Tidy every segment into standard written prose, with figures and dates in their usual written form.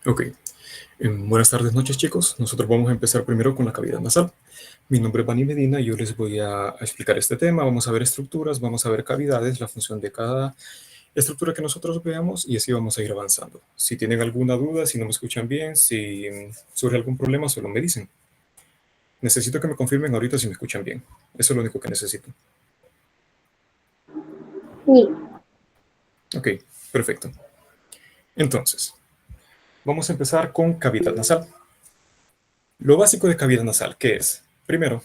Ok, buenas tardes, noches chicos. Nosotros vamos a empezar primero con la cavidad nasal. Mi nombre es Bani Medina y yo les voy a explicar este tema. Vamos a ver estructuras, vamos a ver cavidades, la función de cada estructura que nosotros veamos y así vamos a ir avanzando. Si tienen alguna duda, si no me escuchan bien, si surge algún problema, solo me dicen. Necesito que me confirmen ahorita si me escuchan bien. Eso es lo único que necesito. Sí. Ok, perfecto. Entonces, vamos a empezar con cavidad nasal. Lo básico de cavidad nasal, ¿qué es? Primero,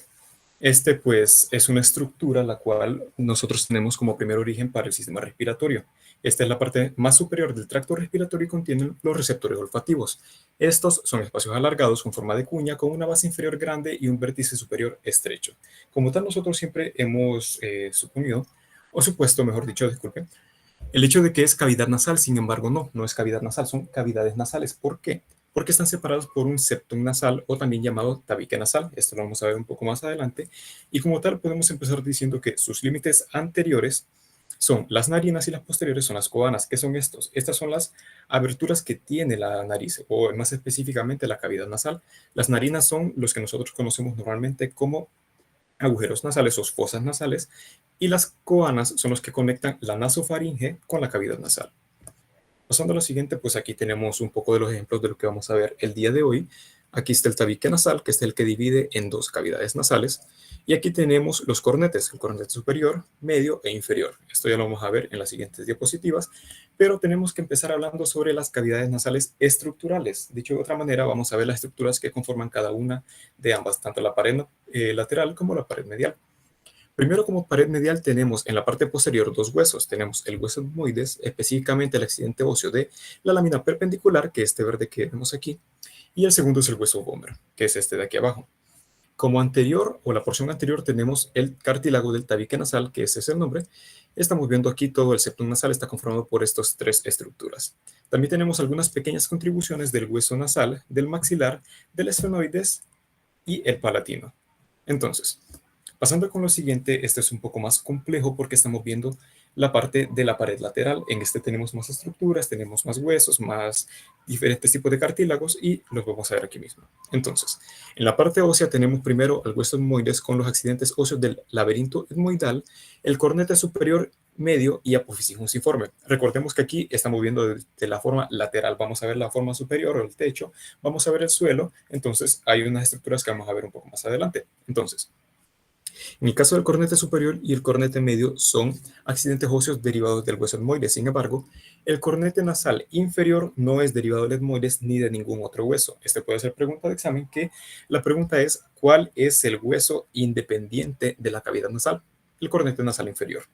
pues es una estructura la cual nosotros tenemos como primer origen para el sistema respiratorio. Esta es la parte más superior del tracto respiratorio y contiene los receptores olfativos. Estos son espacios alargados con forma de cuña con una base inferior grande y un vértice superior estrecho. Como tal, nosotros siempre hemos suponido, o supuesto, mejor dicho, disculpen, el hecho de que es cavidad nasal. Sin embargo, no es cavidad nasal, son cavidades nasales. ¿Por qué? Porque están separados por un septum nasal o también llamado tabique nasal. Esto lo vamos a ver un poco más adelante. Y como tal, podemos empezar diciendo que sus límites anteriores son las narinas y las posteriores son las coanas. ¿Qué son estos? Estas son las aberturas que tiene la nariz, o más específicamente la cavidad nasal. Las narinas son los que nosotros conocemos normalmente como agujeros nasales o fosas nasales, y las coanas son los que conectan la nasofaringe con la cavidad nasal. Pasando a lo siguiente, pues aquí tenemos un poco de los ejemplos de lo que vamos a ver el día de hoy. Aquí está el tabique nasal, que es el que divide en dos cavidades nasales. Y aquí tenemos los cornetes, el cornete superior, medio e inferior. Esto ya lo vamos a ver en las siguientes diapositivas, pero tenemos que empezar hablando sobre las cavidades nasales estructurales. Dicho de otra manera, vamos a ver las estructuras que conforman cada una de ambas, tanto la pared lateral como la pared medial. Primero, como pared medial, tenemos en la parte posterior dos huesos. Tenemos el hueso etmoides, específicamente el accidente óseo de la lámina perpendicular, que es este verde que vemos aquí, y el segundo es el hueso vomer, que es este de aquí abajo. Como anterior, o la porción anterior, tenemos el cartílago del tabique nasal, que ese es el nombre. Estamos viendo aquí todo el septum nasal está conformado por estas tres estructuras. También tenemos algunas pequeñas contribuciones del hueso nasal, del maxilar, del esfenoides y el palatino. Entonces, pasando con lo siguiente, este es un poco más complejo porque estamos viendo la parte de la pared lateral. En este tenemos más estructuras, tenemos más huesos, más diferentes tipos de cartílagos y los vamos a ver aquí mismo. Entonces, en la parte ósea tenemos primero el hueso etmoides con los accidentes óseos del laberinto etmoidal, el cornete superior, medio y apófisis fusiforme. Recordemos que aquí estamos viendo de la forma lateral. Vamos a ver la forma superior o el techo, vamos a ver el suelo. Entonces, hay unas estructuras que vamos a ver un poco más adelante. Entonces, en el caso del cornete superior y el cornete medio son accidentes óseos derivados del hueso etmoides. Sin embargo, el cornete nasal inferior no es derivado del etmoides ni de ningún otro hueso. Este puede ser pregunta de examen, que la pregunta es: ¿cuál es el hueso independiente de la cavidad nasal? El cornete nasal inferior.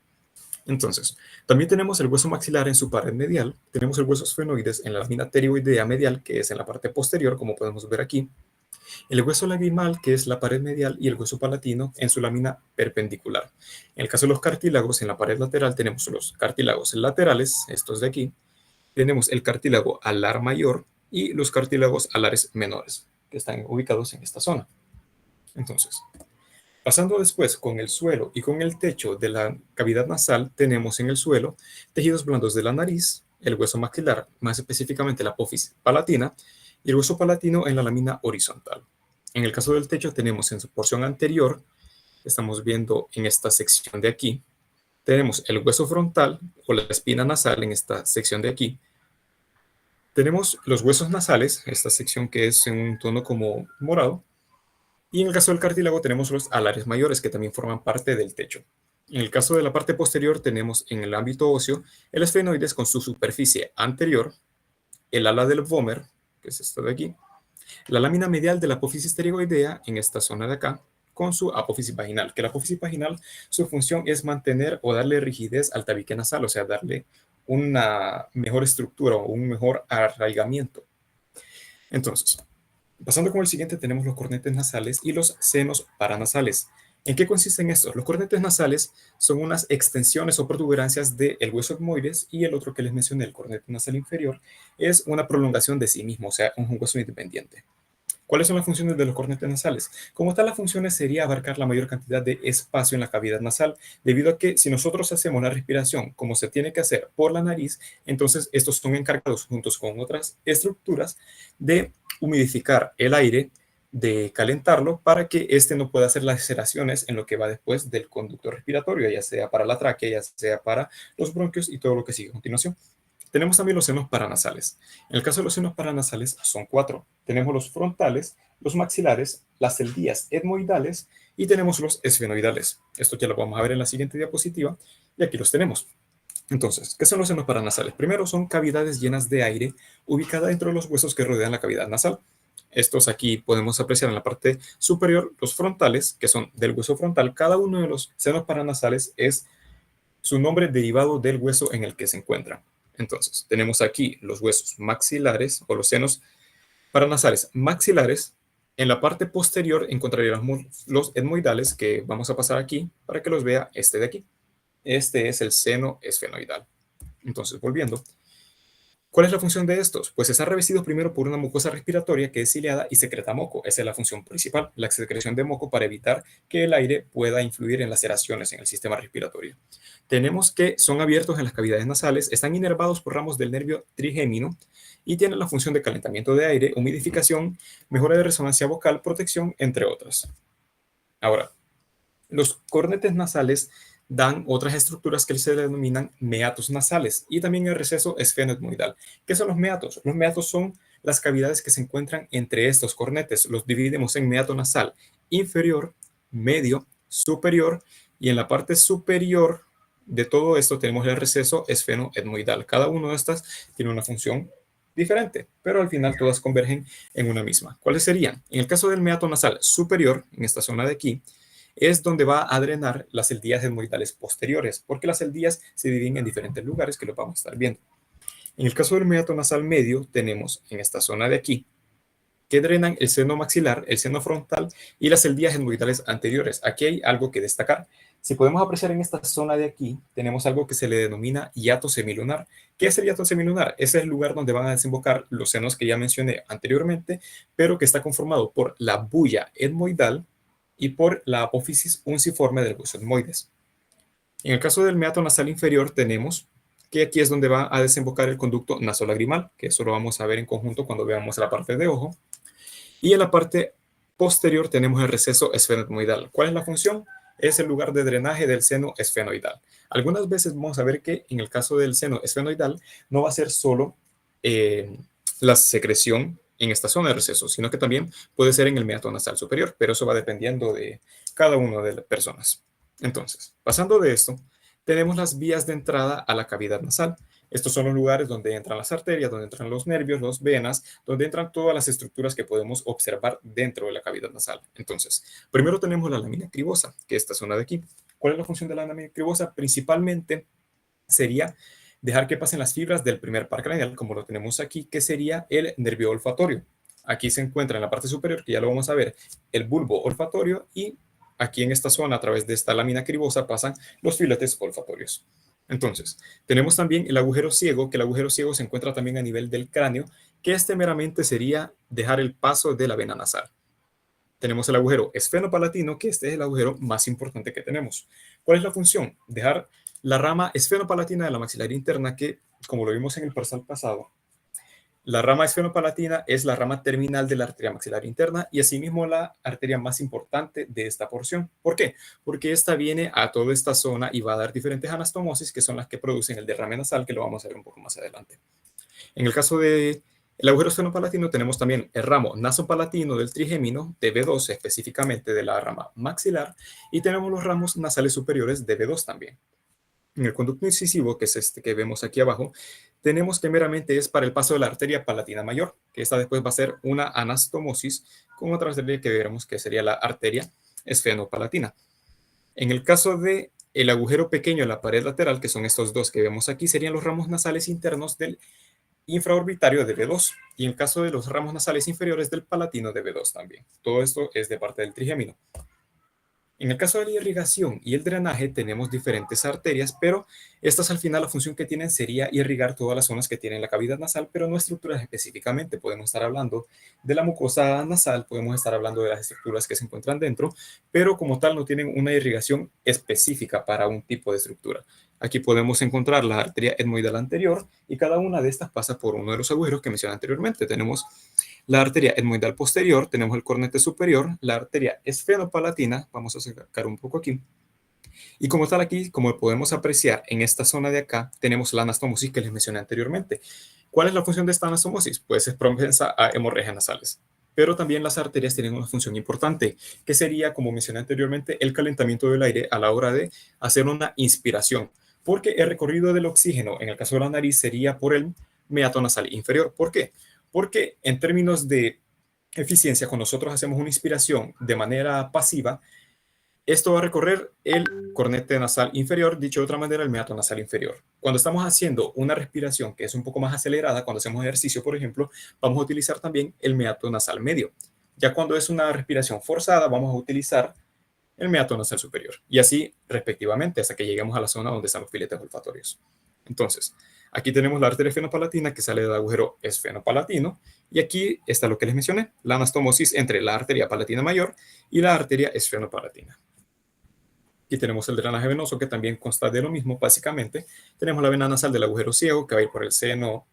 Entonces, también tenemos el hueso maxilar en su pared medial, tenemos el hueso esfenoides en la lámina pterioidea medial, que es en la parte posterior, como podemos ver aquí, el hueso lagrimal, que es la pared medial, y el hueso palatino en su lámina perpendicular. En el caso de los cartílagos, en la pared lateral tenemos los cartílagos laterales, estos de aquí, tenemos el cartílago alar mayor y los cartílagos alares menores, que están ubicados en esta zona. Entonces, pasando después con el suelo y con el techo de la cavidad nasal, tenemos en el suelo tejidos blandos de la nariz, el hueso maxilar, más específicamente la apófisis palatina, y el hueso palatino en la lámina horizontal. En el caso del techo tenemos en su porción anterior, estamos viendo en esta sección de aquí, tenemos el hueso frontal o la espina nasal en esta sección de aquí. Tenemos los huesos nasales, esta sección que es en un tono como morado, y en el caso del cartílago tenemos los alares mayores, que también forman parte del techo. En el caso de la parte posterior tenemos en el ámbito óseo el esfenoides con su superficie anterior, el ala del vomer, que es esto de aquí, la lámina medial de la apófisis pterigoidea en esta zona de acá, con su apófisis vaginal, que la apófisis vaginal, su función es mantener o darle rigidez al tabique nasal, o sea, darle una mejor estructura o un mejor arraigamiento. Entonces, pasando con el siguiente, tenemos los cornetes nasales y los senos paranasales. ¿En qué consisten estos? Los cornetes nasales son unas extensiones o protuberancias del hueso etmoides, y el otro que les mencioné, el cornete nasal inferior, es una prolongación de sí mismo, o sea, un hueso independiente. ¿Cuáles son las funciones de los cornetes nasales? Como tal, las funciones sería abarcar la mayor cantidad de espacio en la cavidad nasal, debido a que si nosotros hacemos la respiración como se tiene que hacer por la nariz, entonces estos son encargados juntos con otras estructuras de humidificar el aire, de calentarlo para que éste no pueda hacer las laceraciones en lo que va después del conducto respiratorio, ya sea para la tráquea, ya sea para los bronquios y todo lo que sigue a continuación. Tenemos también los senos paranasales. En el caso de los senos paranasales son 4. Tenemos los frontales, los maxilares, las celdías etmoidales y tenemos los esfenoidales. Esto ya lo vamos a ver en la siguiente diapositiva y aquí los tenemos. Entonces, ¿qué son los senos paranasales? Primero son cavidades llenas de aire ubicadas dentro de los huesos que rodean la cavidad nasal. Estos aquí podemos apreciar en la parte superior los frontales, que son del hueso frontal. Cada uno de los senos paranasales es su nombre derivado del hueso en el que se encuentra. Entonces, tenemos aquí los huesos maxilares o los senos paranasales maxilares. En la parte posterior encontraríamos los etmoidales, que vamos a pasar aquí para que los vea este de aquí. Este es el seno esfenoidal. Entonces, volviendo, ¿cuál es la función de estos? Pues están revestidos primero por una mucosa respiratoria que es ciliada y secreta moco. Esa es la función principal, la secreción de moco para evitar que el aire pueda influir en las laceraciones en el sistema respiratorio. Tenemos que son abiertos en las cavidades nasales, están inervados por ramos del nervio trigémino y tienen la función de calentamiento de aire, humidificación, mejora de resonancia vocal, protección, entre otras. Ahora, los cornetes nasales dan otras estructuras que se denominan meatos nasales y también el receso esfenoetmoidal. ¿Qué son los meatos? Los meatos son las cavidades que se encuentran entre estos cornetes. Los dividimos en meato nasal inferior, medio, superior y en la parte superior de todo esto tenemos el receso esfenoetmoidal. Cada una de estas tiene una función diferente, pero al final todas convergen en una misma. ¿Cuáles serían? En el caso del meato nasal superior, en esta zona de aquí, es donde va a drenar las celdías etmoidales posteriores, porque las celdías se dividen en diferentes lugares que lo vamos a estar viendo. En el caso del meato nasal medio, tenemos en esta zona de aquí, que drenan el seno maxilar, el seno frontal y las celdías etmoidales anteriores. Aquí hay algo que destacar. Si podemos apreciar en esta zona de aquí, tenemos algo que se le denomina hiato semilunar. ¿Qué es el hiato semilunar? Ese es el lugar donde van a desembocar los senos que ya mencioné anteriormente, pero que está conformado por la bulla etmoidal y por la apófisis unciforme del hueso etmoides. En el caso del meato nasal inferior tenemos que aquí es donde va a desembocar el conducto nasolagrimal, que eso lo vamos a ver en conjunto cuando veamos la parte de ojo. Y en la parte posterior tenemos el receso esfenoetmoidal. ¿Cuál es la función? Es el lugar de drenaje del seno esfenoidal. Algunas veces vamos a ver que en el caso del seno esfenoidal no va a ser solo la secreción en esta zona de receso, sino que también puede ser en el meato nasal superior, pero eso va dependiendo de cada una de las personas. Entonces, pasando de esto, tenemos las vías de entrada a la cavidad nasal. Estos son los lugares donde entran las arterias, donde entran los nervios, las venas, donde entran todas las estructuras que podemos observar dentro de la cavidad nasal. Entonces, primero tenemos la lámina cribosa, que es esta zona de aquí. ¿Cuál es la función de la lámina cribosa? Principalmente sería dejar que pasen las fibras del primer par craneal, como lo tenemos aquí, que sería el nervio olfatorio. Aquí se encuentra en la parte superior, que ya lo vamos a ver, el bulbo olfatorio, y aquí en esta zona, a través de esta lámina cribosa, pasan los filetes olfatorios. Entonces, tenemos también el agujero ciego, que el agujero ciego se encuentra también a nivel del cráneo, que este meramente sería dejar el paso de la vena nasal. Tenemos el agujero esfenopalatino, que este es el agujero más importante que tenemos. ¿Cuál es la función? Dejar la rama esfenopalatina de la maxilar interna, que, como lo vimos en el parcial pasado, la rama esfenopalatina es la rama terminal de la arteria maxilar interna y asimismo la arteria más importante de esta porción. ¿Por qué? Porque esta viene a toda esta zona y va a dar diferentes anastomosis, que son las que producen el derrame nasal, que lo vamos a ver un poco más adelante. En el caso del agujero esfenopalatino tenemos también el ramo nasopalatino del trigémino de B2, específicamente de la rama maxilar, y tenemos los ramos nasales superiores de B2 también. En el conducto incisivo, que es este que vemos aquí abajo, tenemos que meramente es para el paso de la arteria palatina mayor, que esta después va a ser una anastomosis con otra arteria que veremos que sería la arteria esfenopalatina. En el caso de el agujero pequeño en la pared lateral, que son estos dos que vemos aquí, serían los ramos nasales internos del infraorbitario de B2, y en el caso de los ramos nasales inferiores del palatino de B2 también. Todo esto es de parte del trigémino. En el caso de la irrigación y el drenaje tenemos diferentes arterias, pero estas al final la función que tienen sería irrigar todas las zonas que tienen la cavidad nasal, pero no estructuras específicamente. Podemos estar hablando de la mucosa nasal, podemos estar hablando de las estructuras que se encuentran dentro, pero como tal no tienen una irrigación específica para un tipo de estructura. Aquí podemos encontrar la arteria etmoidal anterior y cada una de estas pasa por uno de los agujeros que mencioné anteriormente. Tenemos la arteria etmoidal posterior, tenemos el cornete superior, la arteria esfenopalatina, vamos a sacar un poco aquí, y como tal aquí, como podemos apreciar en esta zona de acá, tenemos la anastomosis que les mencioné anteriormente. ¿Cuál es la función de esta anastomosis? Pues es propensa a hemorragias nasales. Pero también las arterias tienen una función importante, que sería, como mencioné anteriormente, el calentamiento del aire a la hora de hacer una inspiración, porque el recorrido del oxígeno, en el caso de la nariz, sería por el meato nasal inferior. ¿Por qué? Porque en términos de eficiencia, cuando nosotros hacemos una inspiración de manera pasiva, esto va a recorrer el cornete nasal inferior, dicho de otra manera, el meato nasal inferior. Cuando estamos haciendo una respiración que es un poco más acelerada, cuando hacemos ejercicio, por ejemplo, vamos a utilizar también el meato nasal medio. Ya cuando es una respiración forzada, vamos a utilizar el meato nasal superior. Y así, respectivamente, hasta que lleguemos a la zona donde están los filetes olfatorios. Entonces, aquí tenemos la arteria esfenopalatina que sale del agujero esfenopalatino. Y aquí está lo que les mencioné, la anastomosis entre la arteria palatina mayor y la arteria esfenopalatina. Aquí tenemos el drenaje venoso, que también consta de lo mismo, básicamente. Tenemos la vena nasal del agujero ciego, que va a ir por el seno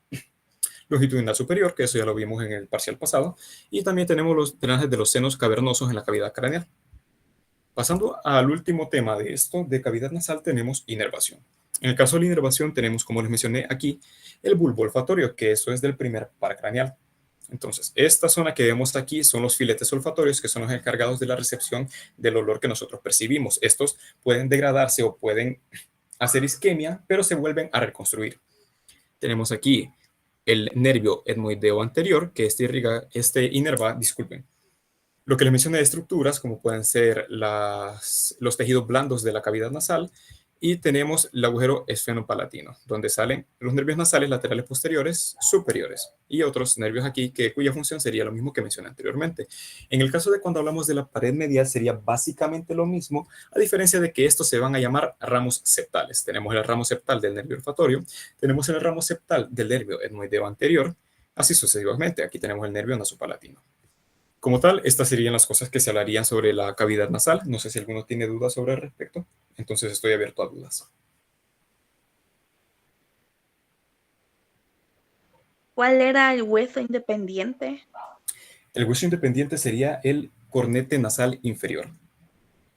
longitudinal superior, que eso ya lo vimos en el parcial pasado. Y también tenemos los drenajes de los senos cavernosos en la cavidad craneal. Pasando al último tema de esto, de cavidad nasal, tenemos inervación. En el caso de la inervación, tenemos, como les mencioné aquí, el bulbo olfatorio, que eso es del primer par craneal. Entonces, esta zona que vemos aquí son los filetes olfatorios, que son los encargados de la recepción del olor que nosotros percibimos. Estos pueden degradarse o pueden hacer isquemia, pero se vuelven a reconstruir. Tenemos aquí el nervio etmoideo anterior, que este inerva, disculpen, lo que les mencioné de estructuras, como pueden ser los tejidos blandos de la cavidad nasal, y tenemos el agujero esfenopalatino, donde salen los nervios nasales laterales posteriores superiores y otros nervios aquí cuya función sería lo mismo que mencioné anteriormente. En el caso de cuando hablamos de la pared medial sería básicamente lo mismo, a diferencia de que estos se van a llamar ramos septales. Tenemos el ramo septal del nervio olfatorio, tenemos el ramo septal del nervio etmoideo anterior, así sucesivamente. Aquí tenemos el nervio nasopalatino. Como tal, estas serían las cosas que se hablarían sobre la cavidad nasal. No sé si alguno tiene dudas sobre el respecto. Entonces estoy abierto a dudas. ¿Cuál era el hueso independiente? El hueso independiente sería el cornete nasal inferior.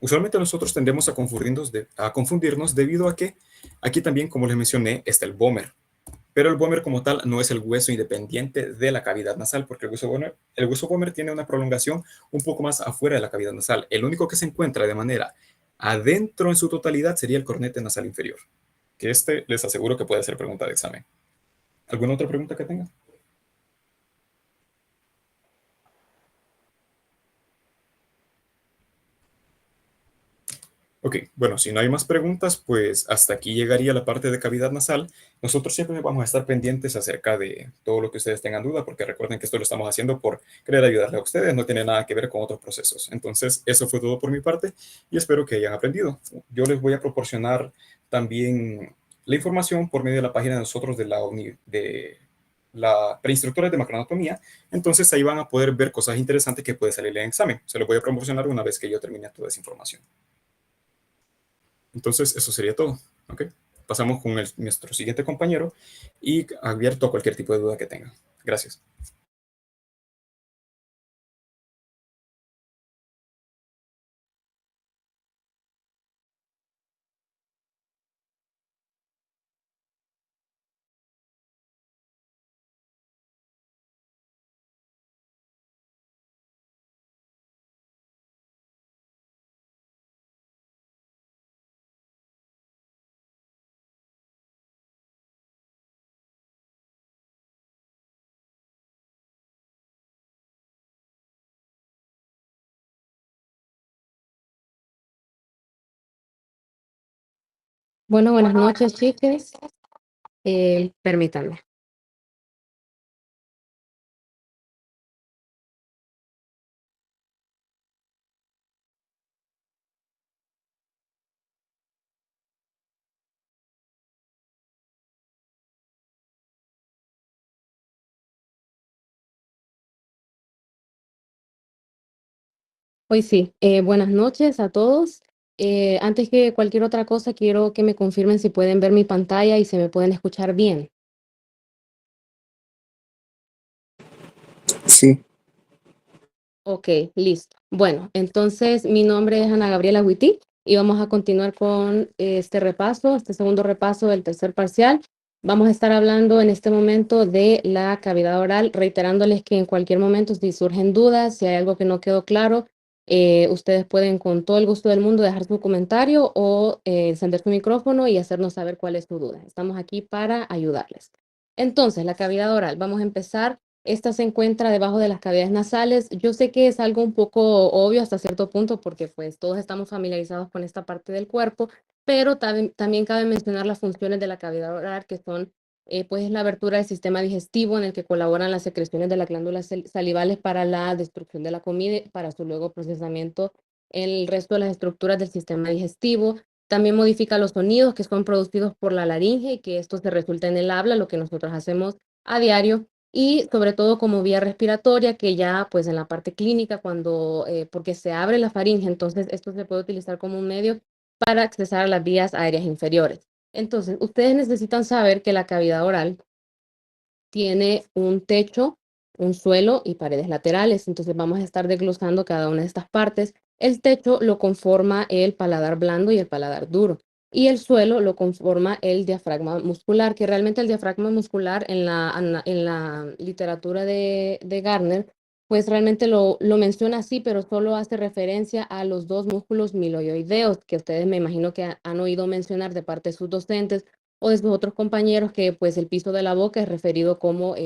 Usualmente nosotros tendemos a confundirnos debido a que aquí también, como les mencioné, está el vómer. Pero el vómer como tal no es el hueso independiente de la cavidad nasal, porque el hueso vómer tiene una prolongación un poco más afuera de la cavidad nasal. El único que se encuentra de manera adentro en su totalidad sería el cornete nasal inferior, que les aseguro que puede ser pregunta de examen. ¿Alguna otra pregunta que tenga? Ok, bueno, si no hay más preguntas, pues hasta aquí llegaría la parte de cavidad nasal. Nosotros siempre vamos a estar pendientes acerca de todo lo que ustedes tengan duda, porque recuerden que esto lo estamos haciendo por querer ayudarle a ustedes, no tiene nada que ver con otros procesos. Entonces, eso fue todo por mi parte y espero que hayan aprendido. Yo les voy a proporcionar también la información por medio de la página de nosotros de la preinstructora de macroanatomía. Entonces, ahí van a poder ver cosas interesantes que puede salir en el examen. Se lo voy a proporcionar una vez que yo termine toda esa información. Entonces, eso sería todo. ¿Ok? Pasamos con nuestro siguiente compañero y abierto a cualquier tipo de duda que tenga. Gracias. Bueno, buenas noches, chicos. Permítanme. Hoy sí. Buenas noches a todos. Antes que cualquier otra cosa, quiero que me confirmen si pueden ver mi pantalla y se me pueden escuchar bien. Sí, Ok, listo. Bueno, entonces mi nombre es Ana Gabriela Huití y vamos a continuar con este repaso, este segundo repaso del tercer parcial. Vamos a estar hablando en este momento de la cavidad oral, reiterándoles que en cualquier momento, si surgen dudas, si hay algo que no quedó claro, ustedes pueden con todo el gusto del mundo dejar su comentario o encender su micrófono y hacernos saber cuál es su duda. Estamos aquí para ayudarles. Entonces, la cavidad oral, vamos a empezar. Esta se encuentra debajo de las cavidades nasales. Yo sé que es algo un poco obvio hasta cierto punto porque pues todos estamos familiarizados con esta parte del cuerpo, pero también cabe mencionar las funciones de la cavidad oral que son pues la abertura del sistema digestivo en el que colaboran las secreciones de las glándulas salivales para la destrucción de la comida y para su luego procesamiento en el resto de las estructuras del sistema digestivo. También modifica los sonidos que son producidos por la laringe y que esto se resulta en el habla, lo que nosotros hacemos a diario y sobre todo como vía respiratoria, que ya pues en la parte clínica, cuando, porque se abre la faringe, entonces esto se puede utilizar como un medio para accesar a las vías aéreas inferiores. Entonces, ustedes necesitan saber que la cavidad oral tiene un techo, un suelo y paredes laterales. Entonces vamos a estar desglosando cada una de estas partes. El techo lo conforma el paladar blando y el paladar duro. Y el suelo lo conforma el diafragma muscular, que realmente el diafragma muscular en la literatura de Gardner, pues realmente lo menciona así, pero solo hace referencia a los dos músculos miloioideos, que ustedes me imagino que han oído mencionar de parte de sus docentes o de sus otros compañeros que pues el piso de la boca es referido como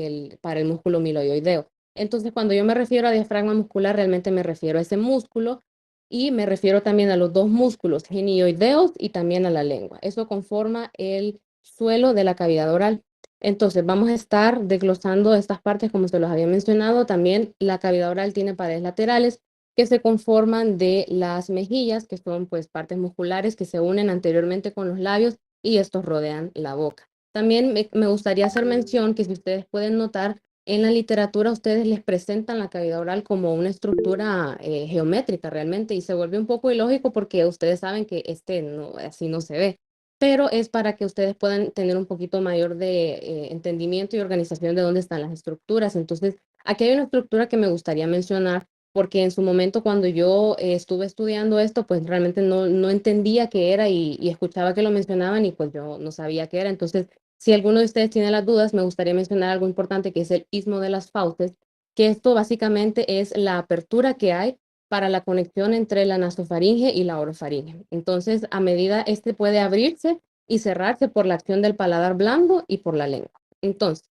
para el músculo miloioideo. Entonces, cuando yo me refiero a diafragma muscular, realmente me refiero a ese músculo y me refiero también a los dos músculos genioideos y también a la lengua. Eso conforma el suelo de la cavidad oral. Entonces, vamos a estar desglosando estas partes como se los había mencionado. También la cavidad oral tiene paredes laterales que se conforman de las mejillas, que son pues partes musculares que se unen anteriormente con los labios y estos rodean la boca. También me gustaría hacer mención que si ustedes pueden notar, en la literatura ustedes les presentan la cavidad oral como una estructura geométrica realmente y se vuelve un poco ilógico porque ustedes saben que no, así no se ve, pero es para que ustedes puedan tener un poquito mayor de entendimiento y organización de dónde están las estructuras. Entonces, aquí hay una estructura que me gustaría mencionar porque en su momento cuando yo estuve estudiando esto, pues realmente no entendía qué era y escuchaba que lo mencionaban y pues yo no sabía qué era. Entonces, si alguno de ustedes tiene las dudas, me gustaría mencionar algo importante que es el istmo de las fauces, que esto básicamente es la apertura que hay para la conexión entre la nasofaringe y la orofaringe. Entonces, a medida este puede abrirse y cerrarse por la acción del paladar blando y por la lengua. Entonces,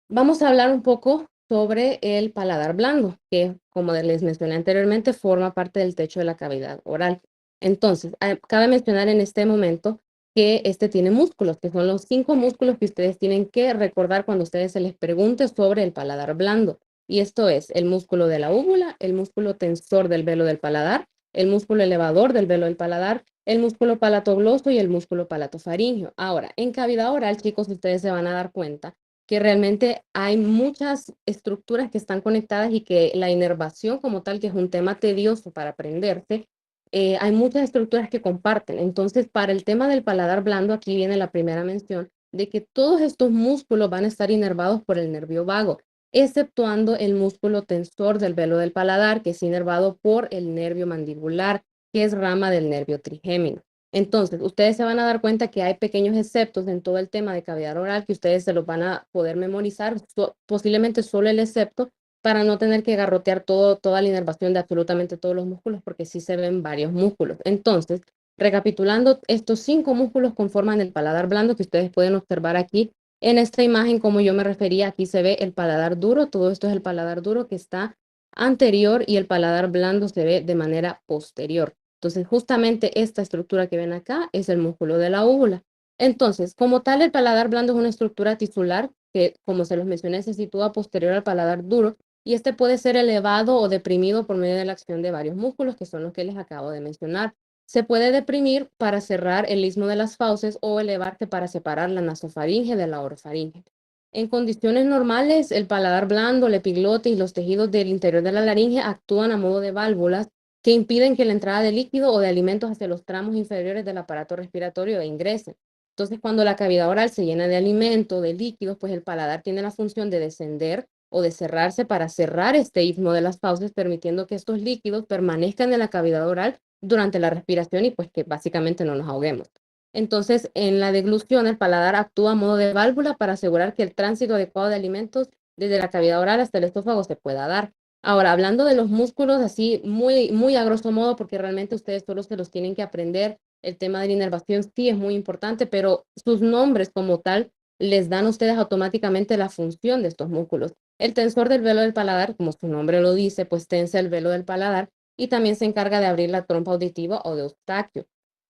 vamos a hablar un poco sobre el paladar blando, que como les mencioné anteriormente, forma parte del techo de la cavidad oral. Entonces, cabe mencionar en este momento que este tiene músculos, que son los 5 músculos que ustedes tienen que recordar cuando ustedes se les pregunte sobre el paladar blando. Y esto es el músculo de la úvula, el músculo tensor del velo del paladar, el músculo elevador del velo del paladar, el músculo palatogloso y el músculo palatofaringeo. Ahora, en cavidad oral, chicos, ustedes se van a dar cuenta que realmente hay muchas estructuras que están conectadas y que la inervación como tal, que es un tema tedioso para aprenderse, hay muchas estructuras que comparten. Entonces, para el tema del paladar blando, aquí viene la primera mención de que todos estos músculos van a estar inervados por el nervio vago, exceptuando el músculo tensor del velo del paladar, que es inervado por el nervio mandibular, que es rama del nervio trigémino. Entonces, ustedes se van a dar cuenta que hay pequeños exceptos en todo el tema de cavidad oral que ustedes se los van a poder memorizar, posiblemente solo el excepto, para no tener que garrotear toda la inervación de absolutamente todos los músculos, porque sí se ven varios músculos. Entonces, recapitulando, estos 5 músculos conforman el paladar blando que ustedes pueden observar aquí. En esta imagen, como yo me refería, aquí se ve el paladar duro, todo esto es el paladar duro que está anterior y el paladar blando se ve de manera posterior. Entonces, justamente esta estructura que ven acá es el músculo de la úvula. Entonces, como tal, el paladar blando es una estructura tisular que, como se los mencioné, se sitúa posterior al paladar duro y este puede ser elevado o deprimido por medio de la acción de varios músculos, que son los que les acabo de mencionar. Se puede deprimir para cerrar el istmo de las fauces o elevarse para separar la nasofaringe de la orofaringe. En condiciones normales, el paladar blando, el epiglotis y los tejidos del interior de la laringe actúan a modo de válvulas que impiden que la entrada de líquido o de alimentos hacia los tramos inferiores del aparato respiratorio ingresen. Entonces, cuando la cavidad oral se llena de alimento, de líquidos, pues el paladar tiene la función de descender o de cerrarse para cerrar este istmo de las fauces, permitiendo que estos líquidos permanezcan en la cavidad oral durante la respiración y pues que básicamente no nos ahoguemos. Entonces, en la deglución, el paladar actúa a modo de válvula para asegurar que el tránsito adecuado de alimentos desde la cavidad oral hasta el esófago se pueda dar. Ahora, hablando de los músculos, así muy a grosso modo, porque realmente ustedes solo se los tienen que aprender, el tema de la inervación sí es muy importante, pero sus nombres como tal les dan a ustedes automáticamente la función de estos músculos. El tensor del velo del paladar, como su nombre lo dice, pues tensa el velo del paladar y también se encarga de abrir la trompa auditiva o de Eustaquio.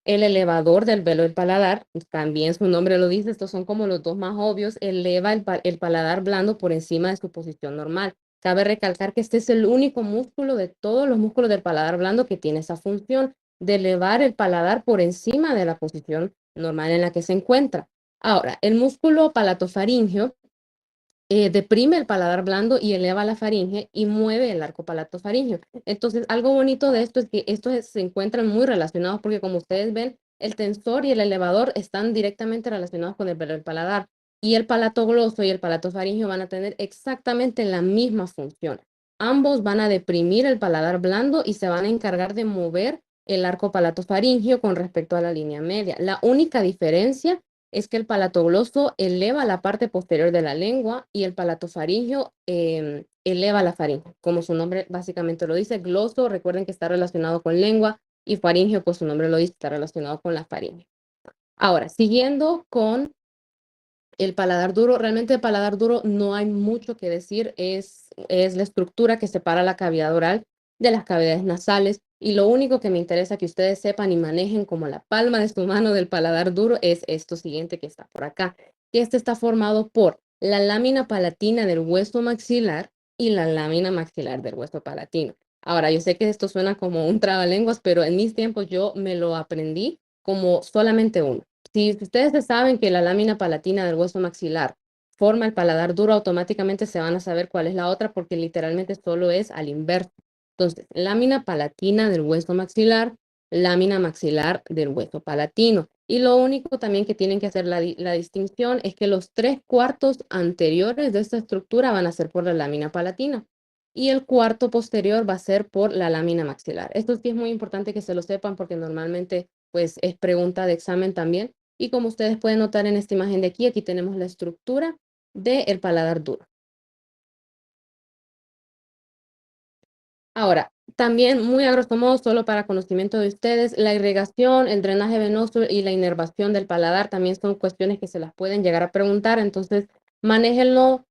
El elevador del velo del paladar, también su nombre lo dice, estos son como los dos más obvios, eleva el paladar blando por encima de su posición normal. Cabe recalcar que este es el único músculo de todos los músculos del paladar blando que tiene esa función de elevar el paladar por encima de la posición normal en la que se encuentra. Ahora, el músculo palatofaringeo deprime el paladar blando y eleva la faringe y mueve el arco palatofaringeo. Entonces, algo bonito de esto es que estos se encuentran muy relacionados porque como ustedes ven, el tensor y el elevador están directamente relacionados con el velo del paladar y el palato gloso y el palato faríngeo van a tener exactamente la misma función. Ambos van a deprimir el paladar blando y se van a encargar de mover el arco palatofaringeo con respecto a la línea media. La única diferencia es que el palato gloso eleva la parte posterior de la lengua y el palato faríngeo eleva la faringe. Como su nombre básicamente lo dice, gloso, recuerden que está relacionado con lengua, y faríngeo, pues su nombre lo dice, está relacionado con la faringe. Ahora, siguiendo con el paladar duro, realmente el paladar duro no hay mucho que decir, es la estructura que separa la cavidad oral de las cavidades nasales y lo único que me interesa que ustedes sepan y manejen como la palma de su mano del paladar duro es esto siguiente que está por acá, que este está formado por la lámina palatina del hueso maxilar y la lámina maxilar del hueso palatino. Ahora, yo sé que esto suena como un trabalenguas, pero en mis tiempos yo me lo aprendí como solamente uno. Si ustedes saben que la lámina palatina del hueso maxilar forma el paladar duro, automáticamente se van a saber cuál es la otra porque literalmente solo es al inverso. Entonces, lámina palatina del hueso maxilar, lámina maxilar del hueso palatino. Y lo único también que tienen que hacer la distinción es que los 3/4 anteriores de esta estructura van a ser por la lámina palatina y el cuarto posterior va a ser por la lámina maxilar. Esto sí es muy importante que se lo sepan porque normalmente pues es pregunta de examen también. Y como ustedes pueden notar en esta imagen de aquí, aquí tenemos la estructura del paladar duro. Ahora, también muy a grosso modo, solo para conocimiento de ustedes, la irrigación, el drenaje venoso y la inervación del paladar también son cuestiones que se las pueden llegar a preguntar, entonces manéjenlo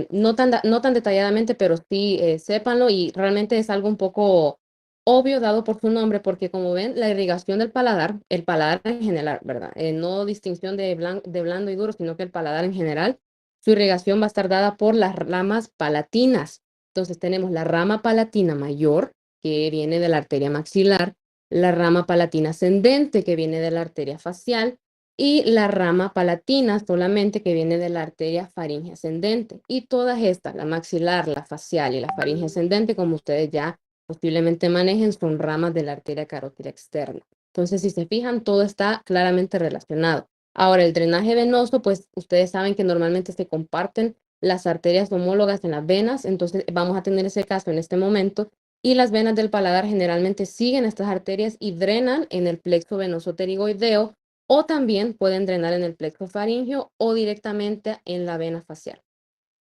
no tan detalladamente, pero sí sépanlo y realmente es algo un poco obvio dado por su nombre, porque como ven, la irrigación del paladar, el paladar en general, ¿verdad? No distinción de blando y duro, sino que el paladar en general, su irrigación va a estar dada por las ramas palatinas. Entonces tenemos la rama palatina mayor, que viene de la arteria maxilar, la rama palatina ascendente, que viene de la arteria facial, y la rama palatina solamente, que viene de la arteria faringe ascendente. Y todas estas, la maxilar, la facial y la faringe ascendente, como ustedes ya posiblemente manejen, son ramas de la arteria carótida externa. Entonces, si se fijan, todo está claramente relacionado. Ahora, el drenaje venoso, pues ustedes saben que normalmente se comparten las arterias homólogas en las venas, entonces vamos a tener ese caso en este momento, y las venas del paladar generalmente siguen estas arterias y drenan en el plexo venoso pterigoideo, o también pueden drenar en el plexo faríngeo o directamente en la vena facial.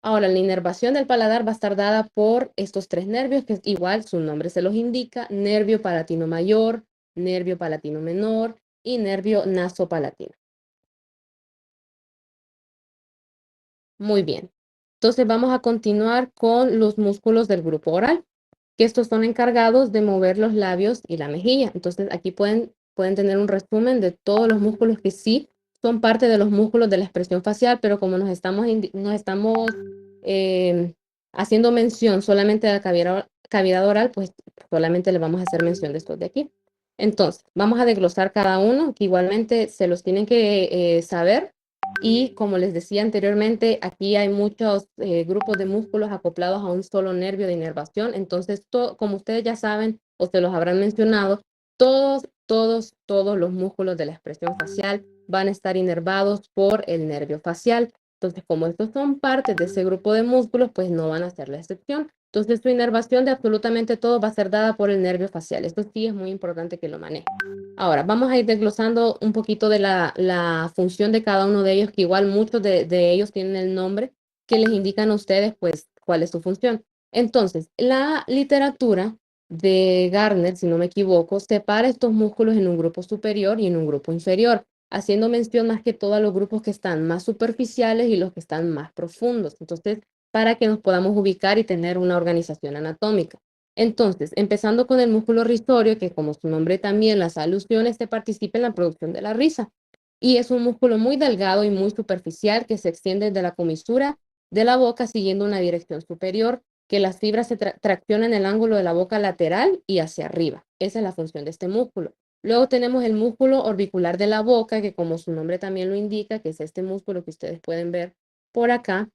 Ahora, la inervación del paladar va a estar dada por estos 3 nervios, que igual su nombre se los indica, nervio palatino mayor, nervio palatino menor y nervio nasopalatino. Muy bien. Entonces vamos a continuar con los músculos del grupo oral, que estos son encargados de mover los labios y la mejilla. Entonces aquí pueden tener un resumen de todos los músculos que sí son parte de los músculos de la expresión facial, pero como nos estamos eh, haciendo mención solamente de la cavidad oral, pues solamente le vamos a hacer mención de estos de aquí. Entonces, vamos a desglosar cada uno, que igualmente se los tienen que saber Y como les decía anteriormente, aquí hay muchos grupos de músculos acoplados a un solo nervio de inervación. Entonces, como ustedes ya saben o se los habrán mencionado, todos los músculos de la expresión facial van a estar inervados por el nervio facial. Entonces, como estos son partes de ese grupo de músculos, pues no van a ser la excepción. Entonces, su inervación de absolutamente todo va a ser dada por el nervio facial. Esto sí es muy importante que lo manejen. Ahora, vamos a ir desglosando un poquito de la función de cada uno de ellos, que igual muchos de ellos tienen el nombre que les indican a ustedes, pues, cuál es su función. Entonces, la literatura de Gardner, si no me equivoco, separa estos músculos en un grupo superior y en un grupo inferior, haciendo mención más que todo a los grupos que están más superficiales y los que están más profundos. Entonces, para que nos podamos ubicar y tener una organización anatómica. Entonces, empezando con el músculo risorio, que como su nombre también las alusión, este participa en la producción de la risa. Y es un músculo muy delgado y muy superficial que se extiende de la comisura de la boca siguiendo una dirección superior, que las fibras se traccionan en el ángulo de la boca lateral y hacia arriba. Esa es la función de este músculo. Luego tenemos el músculo orbicular de la boca, que como su nombre también lo indica, que es este músculo que ustedes pueden ver por acá.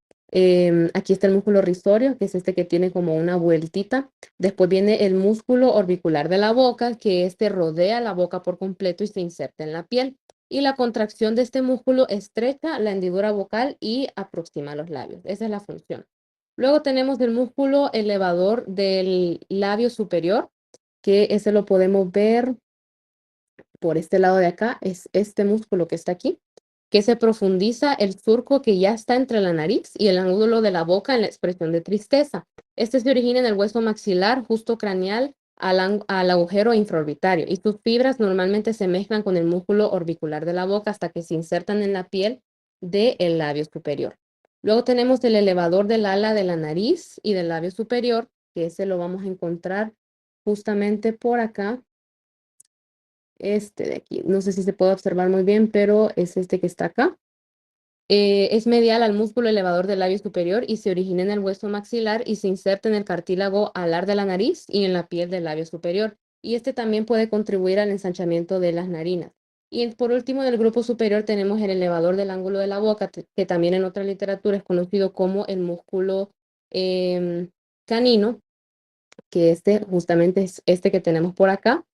Aquí está el músculo risorio, que es este que tiene como una vueltita. Después viene el músculo orbicular de la boca, que este rodea la boca por completo y se inserta en la piel. Y la contracción de este músculo estrecha la hendidura vocal y aproxima los labios. Esa es la función. Luego tenemos el músculo elevador del labio superior, que ese lo podemos ver por este lado de acá, es este músculo que está aquí, que se profundiza el surco que ya está entre la nariz y el ángulo de la boca en la expresión de tristeza. Este se origina en el hueso maxilar justo craneal al agujero infraorbitario y sus fibras normalmente se mezclan con el músculo orbicular de la boca hasta que se insertan en la piel del labio superior. Luego tenemos el elevador del ala de la nariz y del labio superior, que ese lo vamos a encontrar justamente por acá, este de aquí. No sé si se puede observar muy bien, pero es este que está acá. Es medial al músculo elevador del labio superior y se origina en el hueso maxilar y se inserta en el cartílago alar de la nariz y en la piel del labio superior. Y este también puede contribuir al ensanchamiento de las narinas. Y por último, en el grupo superior tenemos el elevador del ángulo de la boca, que también en otra literatura es conocido como el músculo canino, que este justamente es este que tenemos por acá.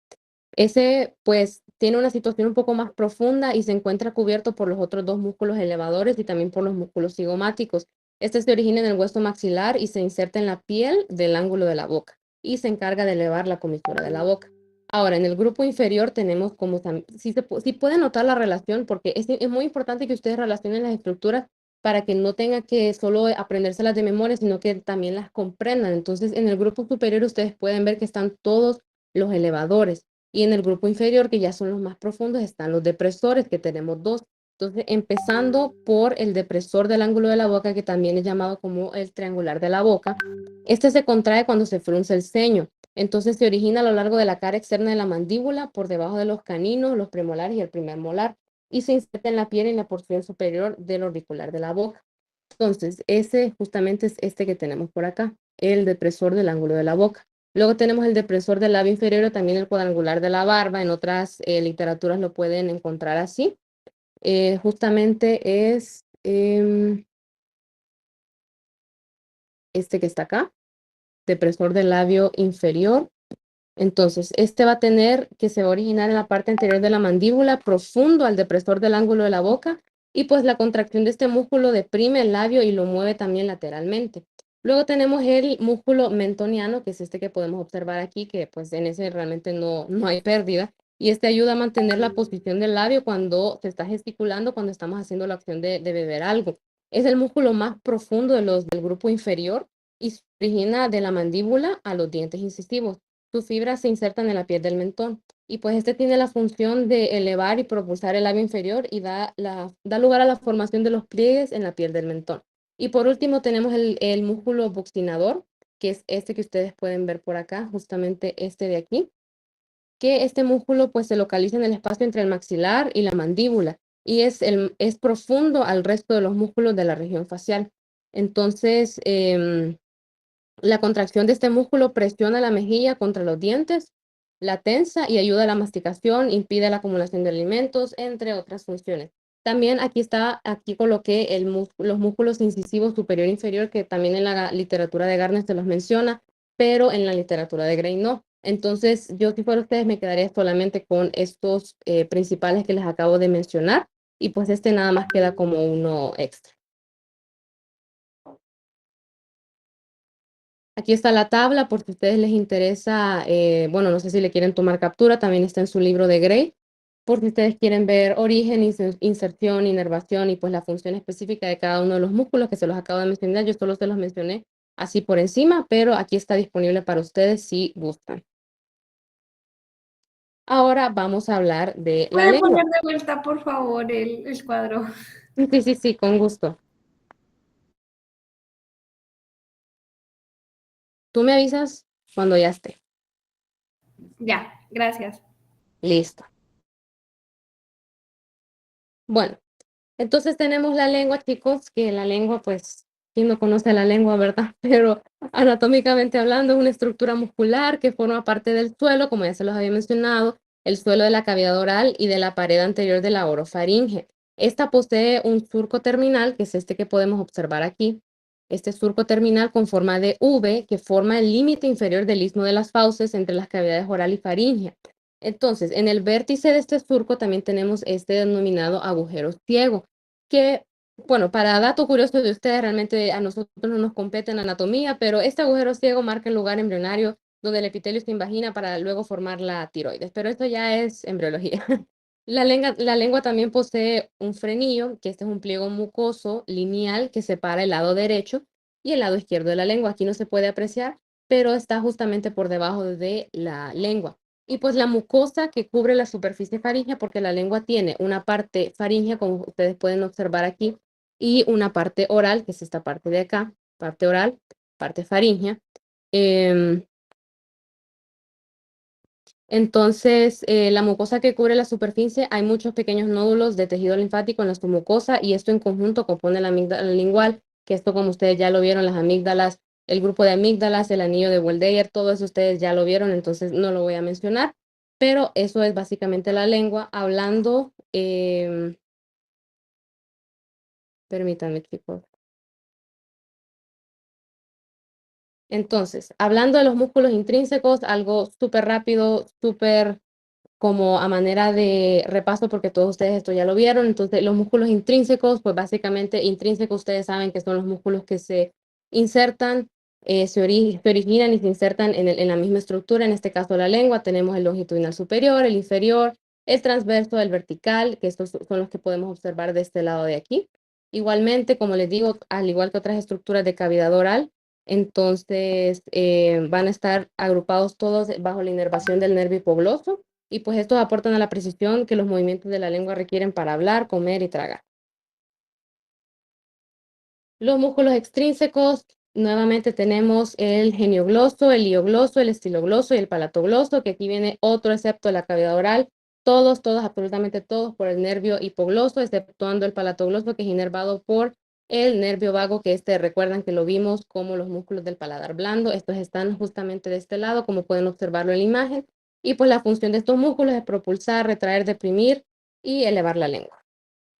Ese, pues, tiene una situación un poco más profunda y se encuentra cubierto por los otros dos músculos elevadores y también por los músculos cigomáticos. Este se origina en el hueso maxilar y se inserta en la piel del ángulo de la boca y se encarga de elevar la comisura de la boca. Ahora, en el grupo inferior tenemos como, si pueden notar la relación, porque es muy importante que ustedes relacionen las estructuras para que no tengan que solo aprendérselas de memoria, sino que también las comprendan. Entonces, en el grupo superior ustedes pueden ver que están todos los elevadores. Y en el grupo inferior, que ya son los más profundos, están los depresores, que tenemos dos. Entonces, empezando por el depresor del ángulo de la boca, que también es llamado como el triangular de la boca. Este se contrae cuando se frunce el ceño. Entonces, se origina a lo largo de la cara externa de la mandíbula, por debajo de los caninos, los premolares y el primer molar, y se inserta en la piel en la porción superior del orbicular de la boca. Entonces, ese justamente es este que tenemos por acá, el depresor del ángulo de la boca. Luego tenemos el depresor del labio inferior, también el cuadrangular de la barba. En otras literaturas lo pueden encontrar así. Justamente es este que está acá, depresor del labio inferior. Entonces, este va a tener que se va a originar en la parte anterior de la mandíbula, profundo al depresor del ángulo de la boca, y pues la contracción de este músculo deprime el labio y lo mueve también lateralmente. Luego tenemos el músculo mentoniano, que es este que podemos observar aquí, que pues en ese realmente no hay pérdida, y este ayuda a mantener la posición del labio cuando se está gesticulando, cuando estamos haciendo la acción de beber algo. Es el músculo más profundo de los del grupo inferior y se origina de la mandíbula a los dientes incisivos. Sus fibras se insertan en la piel del mentón y pues este tiene la función de elevar y propulsar el labio inferior y da lugar a la formación de los pliegues en la piel del mentón. Y por último tenemos el músculo buccinador, que es este que ustedes pueden ver por acá, justamente este de aquí, que este músculo pues se localiza en el espacio entre el maxilar y la mandíbula y es profundo al resto de los músculos de la región facial. Entonces, la contracción de este músculo presiona la mejilla contra los dientes, la tensa y ayuda a la masticación, impide la acumulación de alimentos, entre otras funciones. También aquí coloqué los músculos incisivos superior e inferior, que también en la literatura de Garner se los menciona, pero en la literatura de Gray no. Entonces, yo si fuera ustedes me quedaría solamente con estos principales que les acabo de mencionar, y pues este nada más queda como uno extra. Aquí está la tabla por si a ustedes les interesa, bueno, no sé si le quieren tomar captura, también está en su libro de Gray, por si ustedes quieren ver origen, inserción, inervación y pues la función específica de cada uno de los músculos que se los acabo de mencionar. Yo solo se los mencioné así por encima, pero aquí está disponible para ustedes si gustan. Ahora vamos a hablar de la ¿Puede lengua. poner de vuelta, por favor, el cuadro? Sí, con gusto. Tú me avisas cuando ya esté. Ya, gracias. Listo. Bueno, entonces tenemos la lengua, chicos, que la lengua, pues, ¿quién no conoce la lengua, verdad? Pero anatómicamente hablando, es una estructura muscular que forma parte del suelo, como ya se los había mencionado, el suelo de la cavidad oral y de la pared anterior de la orofaringe. Esta posee un surco terminal, que es este que podemos observar aquí. Este surco terminal con forma de V, que forma el límite inferior del istmo de las fauces entre las cavidades oral y faringe. Entonces, en el vértice de este surco también tenemos este denominado agujero ciego, que, bueno, para dato curioso de ustedes, realmente a nosotros no nos compete en anatomía, pero este agujero ciego marca el lugar embrionario donde el epitelio se invagina para luego formar la tiroides, pero esto ya es embriología. La lengua también posee un frenillo, que este es un pliego mucoso lineal que separa el lado derecho y el lado izquierdo de la lengua. Aquí no se puede apreciar, pero está justamente por debajo de la lengua. Y pues la mucosa que cubre la superficie faríngea, porque la lengua tiene una parte faríngea, como ustedes pueden observar aquí, y una parte oral, que es esta parte de acá, parte oral, parte faríngea. Entonces, la mucosa que cubre la superficie, hay muchos pequeños nódulos de tejido linfático en la submucosa y esto en conjunto compone la amígdala lingual, que esto como ustedes ya lo vieron, las amígdalas, el grupo de amígdalas, el anillo de Waldeyer, todo eso ustedes ya lo vieron, entonces no lo voy a mencionar, pero eso es básicamente la lengua. Hablando, permítanme chicos. Entonces, hablando de los músculos intrínsecos, algo súper rápido, súper como a manera de repaso, porque todos ustedes esto ya lo vieron. Entonces, los músculos intrínsecos, pues básicamente intrínsecos ustedes saben que son los músculos que se insertan, se originan y se insertan en la misma estructura, en este caso la lengua. Tenemos el longitudinal superior, el inferior, el transverso, el vertical, que estos son los que podemos observar de este lado de aquí. Igualmente, como les digo, al igual que otras estructuras de cavidad oral, entonces van a estar agrupados todos bajo la inervación del nervio hipogloso y pues estos aportan a la precisión que los movimientos de la lengua requieren para hablar, comer y tragar. Los músculos extrínsecos, nuevamente tenemos el geniogloso, el iogloso, el estilogloso y el palatogloso, que aquí viene otro excepto la cavidad oral, todos, absolutamente todos por el nervio hipogloso, exceptuando el palatogloso que es inervado por el nervio vago, que recuerdan que lo vimos como los músculos del paladar blando, estos están justamente de este lado, como pueden observarlo en la imagen, y pues la función de estos músculos es propulsar, retraer, deprimir y elevar la lengua,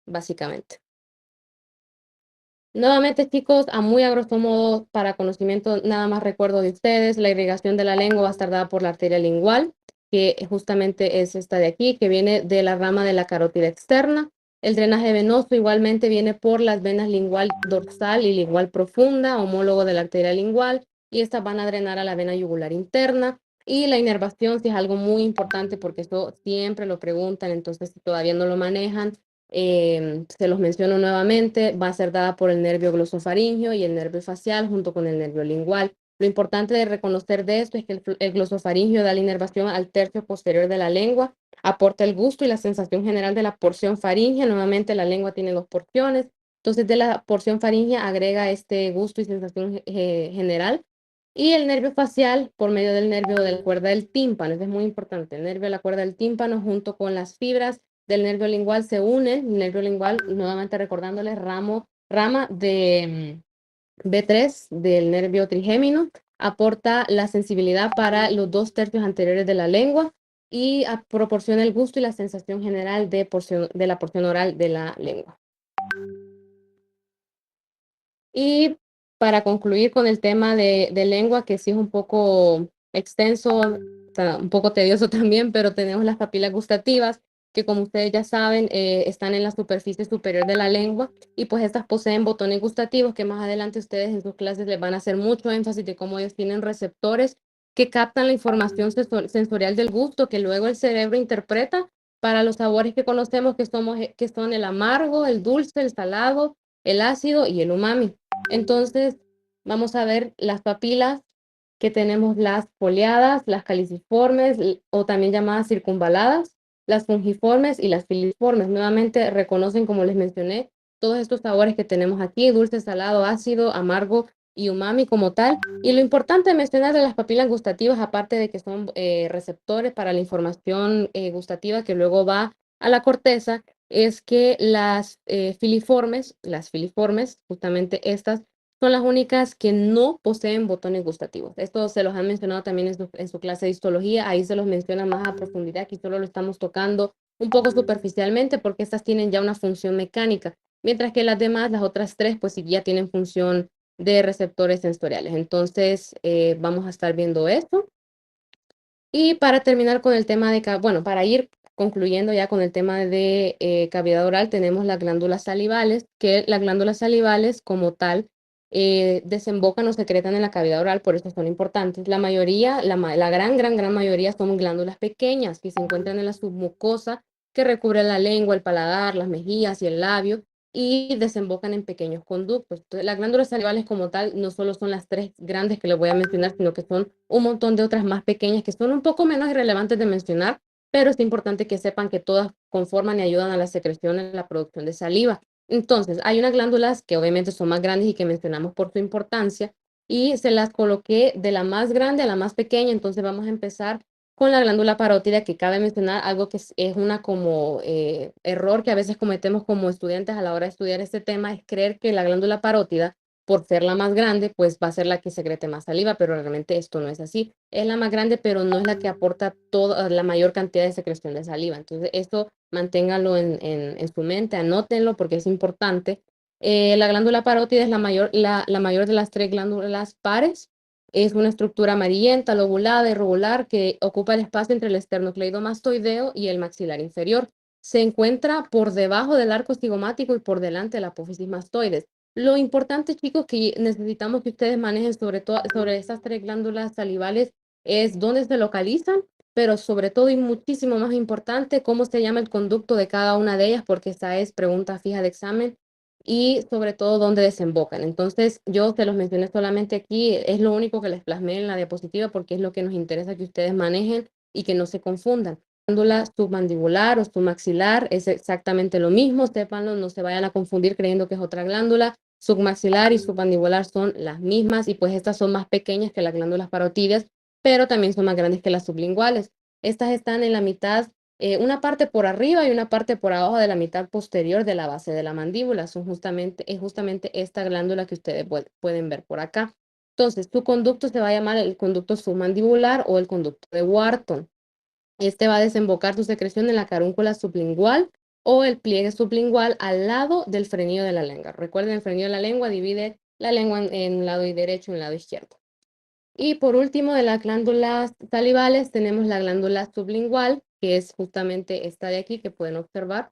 básicamente. Nuevamente, chicos, a muy a grosso modo, para conocimiento, nada más recuerdo de ustedes, la irrigación de la lengua va a estar dada por la arteria lingual, que justamente es esta de aquí, que viene de la rama de la carótida externa. El drenaje venoso igualmente viene por las venas lingual dorsal y lingual profunda, homólogo de la arteria lingual, y estas van a drenar a la vena yugular interna. Y la inervación sí es algo muy importante porque esto siempre lo preguntan, entonces si todavía no lo manejan, se los menciono nuevamente, va a ser dada por el nervio glosofaringeo y el nervio facial junto con el nervio lingual. Lo importante de reconocer de esto es que el glosofaringeo da la inervación al tercio posterior de la lengua, aporta el gusto y la sensación general de la porción faríngea. Nuevamente la lengua tiene dos porciones, entonces de la porción faríngea agrega este gusto y sensación general. Y el nervio facial por medio del nervio de la cuerda del tímpano, eso es muy importante, el nervio de la cuerda del tímpano junto con las fibras del nervio lingual se unen, el nervio lingual, nuevamente recordándoles, rama de B3 del nervio trigémino, aporta la sensibilidad para los 2/3 anteriores de la lengua y proporciona el gusto y la sensación general de la porción oral de la lengua. Y para concluir con el tema de lengua, que sí es un poco extenso, un poco tedioso también, pero tenemos las papilas gustativas, que como ustedes ya saben, están en la superficie superior de la lengua, y pues estas poseen botones gustativos que más adelante ustedes en sus clases les van a hacer mucho énfasis de cómo ellos tienen receptores que captan la información sensorial del gusto, que luego el cerebro interpreta para los sabores que conocemos, que son el amargo, el dulce, el salado, el ácido y el umami. Entonces, vamos a ver las papilas, que tenemos las foliadas, las caliciformes o también llamadas circunvaladas, las fungiformes y las filiformes. Nuevamente reconocen, como les mencioné, todos estos sabores que tenemos aquí: dulce, salado, ácido, amargo y umami como tal. Y lo importante de mencionar de las papilas gustativas, aparte de que son receptores para la información gustativa que luego va a la corteza, es que las filiformes, justamente estas, son las únicas que no poseen botones gustativos. Esto se los han mencionado también en su clase de histología, ahí se los menciona más a profundidad, aquí solo lo estamos tocando un poco superficialmente porque estas tienen ya una función mecánica, mientras que las demás, las otras tres, pues sí ya tienen función de receptores sensoriales. Entonces, vamos a estar viendo esto. Y para terminar con el tema bueno, para ir concluyendo ya con el tema de cavidad oral, tenemos las glándulas salivales, que las glándulas salivales como tal desembocan o secretan en la cavidad oral, por eso son importantes. La mayoría, la gran mayoría son glándulas pequeñas que se encuentran en la submucosa que recubre la lengua, el paladar, las mejillas y el labio, y desembocan en pequeños conductos. Entonces, las glándulas salivales como tal no solo son las tres grandes que les voy a mencionar, sino que son un montón de otras más pequeñas que son un poco menos irrelevantes de mencionar, pero es importante que sepan que todas conforman y ayudan a la secreción en la producción de saliva. Entonces, hay unas glándulas que obviamente son más grandes y que mencionamos por su importancia, y se las coloqué de la más grande a la más pequeña. Entonces vamos a empezar con la glándula parótida, que cabe mencionar algo que es una como error que a veces cometemos como estudiantes a la hora de estudiar este tema, es creer que la glándula parótida, por ser la más grande, pues va a ser la que secrete más saliva, pero realmente esto no es así. Es la más grande, pero no es la que aporta toda la mayor cantidad de secreción de saliva. Entonces, esto manténganlo en su mente, anótenlo porque es importante. La glándula parótida es la mayor de las tres glándulas pares. Es una estructura amarillenta, lobulada, irregular, que ocupa el espacio entre el esternocleidomastoideo y el maxilar inferior. Se encuentra por debajo del arco cigomático y por delante de la apófisis mastoides. Lo importante, chicos, que necesitamos que ustedes manejen sobre estas tres glándulas salivales es dónde se localizan, pero sobre todo y muchísimo más importante, cómo se llama el conducto de cada una de ellas, porque esa es pregunta fija de examen, y sobre todo dónde desembocan. Entonces, yo te los mencioné solamente aquí, es lo único que les plasmé en la diapositiva porque es lo que nos interesa que ustedes manejen y que no se confundan. Glándula submandibular o submaxilar es exactamente lo mismo, sépanlo, no se vayan a confundir creyendo que es otra glándula. Submaxilar y submandibular son las mismas, y pues estas son más pequeñas que las glándulas parotidias, pero también son más grandes que las sublinguales. Estas están en la mitad, una parte por arriba y una parte por abajo de la mitad posterior de la base de la mandíbula. Es justamente esta glándula que ustedes pueden ver por acá. Entonces, su conducto se va a llamar el conducto submandibular o el conducto de Wharton. Este va a desembocar su secreción en la carúncula sublingual o el pliegue sublingual al lado del frenillo de la lengua. Recuerden, el frenillo de la lengua divide la lengua en un lado derecho y un lado izquierdo. Y por último, de las glándulas salivales, tenemos la glándula sublingual, que es justamente esta de aquí que pueden observar,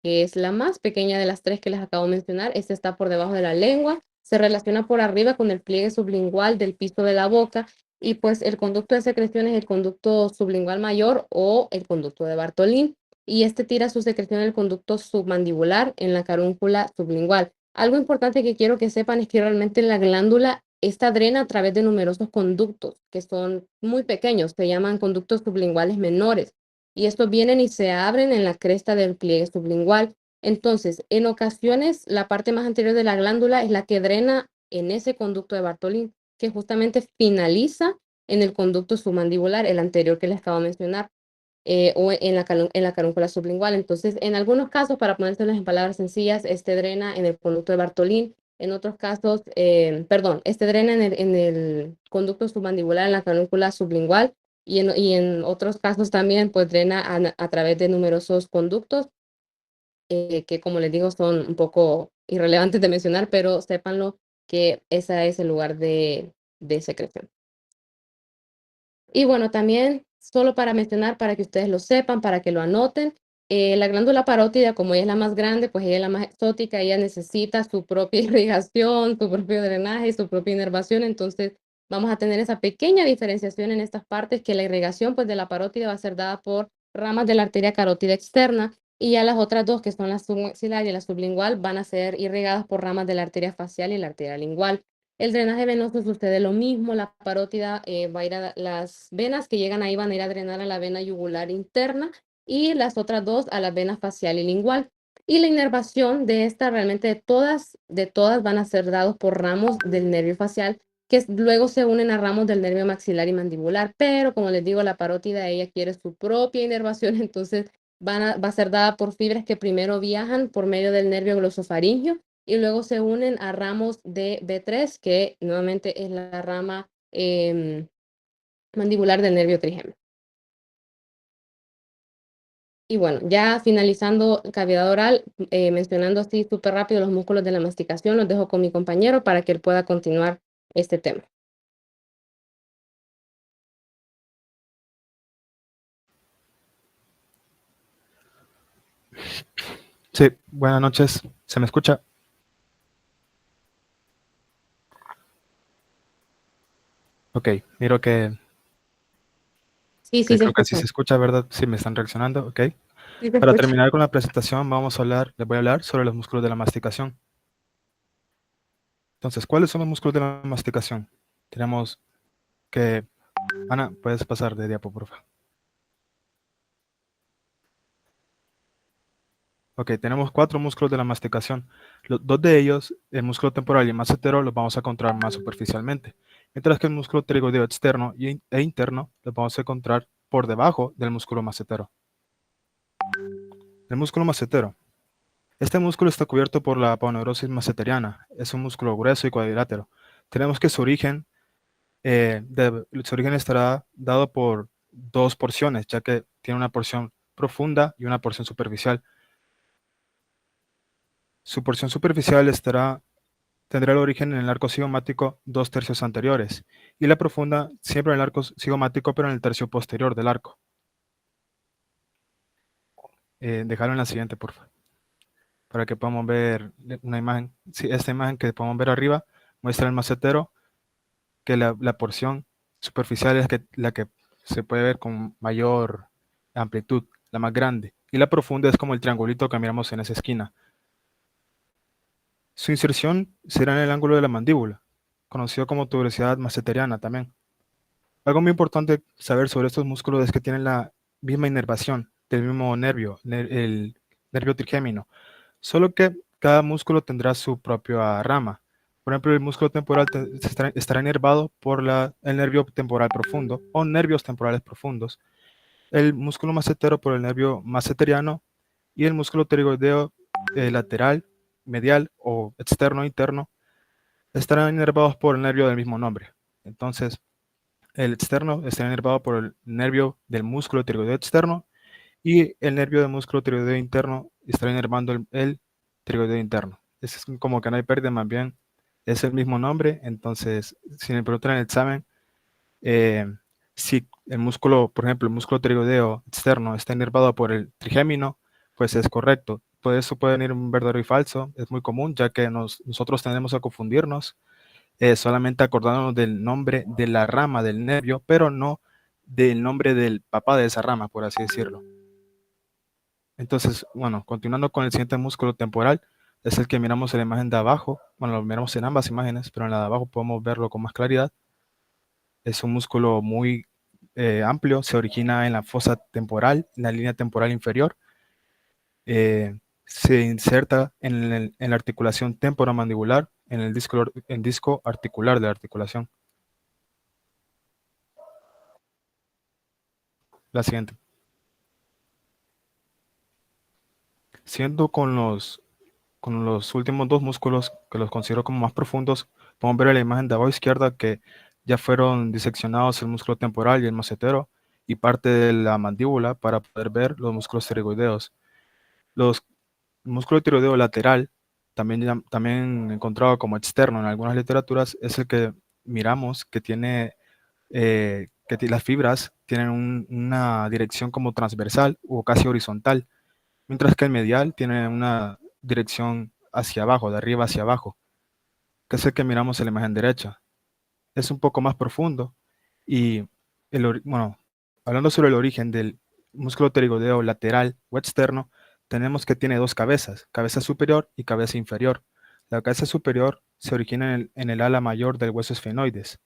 que es la más pequeña de las tres que les acabo de mencionar. Esta está por debajo de la lengua, se relaciona por arriba con el pliegue sublingual del piso de la boca, y pues el conducto de secreción es el conducto sublingual mayor o el conducto de Bartolín, y este tira su secreción en el conducto submandibular en la carúncula sublingual. Algo importante que quiero que sepan es que realmente la glándula esta drena a través de numerosos conductos que son muy pequeños, se llaman conductos sublinguales menores, y estos vienen y se abren en la cresta del pliegue sublingual. Entonces, en ocasiones, la parte más anterior de la glándula es la que drena en ese conducto de Bartolín, que justamente finaliza en el conducto submandibular, el anterior que les acabo de mencionar, o en la carúncula sublingual. Entonces, en algunos casos, para ponérselos en palabras sencillas, este drena en el conducto de Bartolín. En otros casos, este drena en el conducto submandibular, en la carúncula sublingual, y en otros casos también pues drena a través de numerosos conductos que como les digo son un poco irrelevantes de mencionar, pero sépanlo que ese es el lugar de secreción. Y bueno, también solo para mencionar, para que ustedes lo sepan, para que lo anoten, la glándula parótida, como ella es la más grande, pues ella es la más exótica, ella necesita su propia irrigación, su propio drenaje, su propia inervación, entonces vamos a tener esa pequeña diferenciación en estas partes, que la irrigación pues de la parótida va a ser dada por ramas de la arteria carótida externa, y ya las otras dos, que son la submaxilar y la sublingual, van a ser irrigadas por ramas de la arteria facial y la arteria lingual. El drenaje venoso sucede lo mismo, la parótida va a ir a las venas que llegan ahí van a ir a drenar a la vena yugular interna y las otras dos a la vena facial y lingual. Y la inervación de esta realmente de todas van a ser dados por ramos del nervio facial que luego se unen a ramos del nervio maxilar y mandibular, pero como les digo, la parótida ella quiere su propia inervación, entonces va a ser dada por fibras que primero viajan por medio del nervio glosofaringio y luego se unen a ramos de B3, que nuevamente es la rama mandibular del nervio trigémino. Y bueno, ya finalizando cavidad oral, mencionando así súper rápido los músculos de la masticación, los dejo con mi compañero para que él pueda continuar este tema. Sí, buenas noches. ¿Se me escucha? Ok, miro que Sí, sí, se creo que sí escucha. se escucha, ¿verdad? Sí, me están reaccionando, ok. Sí, se Para escucha. terminar con la presentación, les voy a hablar sobre los músculos de la masticación. Entonces, ¿cuáles son los músculos de la masticación? Tenemos que... Ana, puedes pasar de diapo, por favor. Ok, tenemos 4 músculos de la masticación. Dos de ellos, el músculo temporal y el massetero, los vamos a encontrar más superficialmente, mientras que el músculo pterygoideo externo e interno los vamos a encontrar por debajo del músculo massetero. El músculo massetero. Este músculo está cubierto por la aponeurosis masseteriana. Es un músculo grueso y cuadrilátero. Tenemos que su origen estará dado por 2 porciones, ya que tiene una porción profunda y una porción superficial. Su porción superficial tendrá el origen en el arco cigomático 2/3 anteriores, y la profunda siempre en el arco cigomático, pero en el tercio posterior del arco. Dejarlo en la siguiente, por favor, para que podamos ver una imagen. Sí, esta imagen que podemos ver arriba muestra el macetero, que la porción superficial es la que se puede ver con mayor amplitud, la más grande, y la profunda es como el triangulito que miramos en esa esquina. Su inserción será en el ángulo de la mandíbula, conocido como tuberosidad maceteriana también. Algo muy importante saber sobre estos músculos es que tienen la misma inervación del mismo nervio, el nervio trigémino, solo que cada músculo tendrá su propia rama. Por ejemplo, el músculo temporal estará inervado por el nervio temporal profundo o nervios temporales profundos, el músculo macetero por el nervio maceteriano y el músculo pterygoideo lateral, medial o externo e interno estarán inervados por el nervio del mismo nombre. Entonces, el externo estará inervado por el nervio del músculo pterygoideo externo y el nervio del músculo pterygoideo interno estará inervando el pterygoideo interno. Es como que no hay pérdida, más bien es el mismo nombre. Entonces, si me preguntan en el examen, si el músculo, por ejemplo, el músculo pterygoideo externo está inervado por el trigémino, pues es correcto. Por eso puede venir un verdadero y falso. Es muy común, ya que nosotros tendemos a confundirnos solamente acordándonos del nombre de la rama del nervio, pero no del nombre del papá de esa rama, por así decirlo. Entonces, bueno, continuando con el siguiente músculo temporal, es el que miramos en la imagen de abajo. Bueno, lo miramos en ambas imágenes, pero en la de abajo podemos verlo con más claridad. Es un músculo muy amplio, se origina en la fosa temporal, en la línea temporal inferior. Se inserta en la articulación temporomandibular, en el disco articular de la articulación. La siguiente. Siendo con los últimos 2 músculos que los considero como más profundos, podemos ver en la imagen de abajo izquierda que ya fueron diseccionados el músculo temporal y el macetero, y parte de la mandíbula para poder ver los músculos tiroideos. Los músculo tiroideo lateral, también encontrado como externo en algunas literaturas, es el que miramos que tiene las fibras tienen una dirección como transversal o casi horizontal, mientras que el medial tiene una dirección hacia abajo, de arriba hacia abajo, que es el que miramos en la imagen derecha. Es un poco más profundo y, bueno, hablando sobre el origen del músculo pterigodeo lateral o externo, tenemos que tiene dos cabezas, cabeza superior y cabeza inferior. La cabeza superior se origina en el ala mayor del hueso esfenoides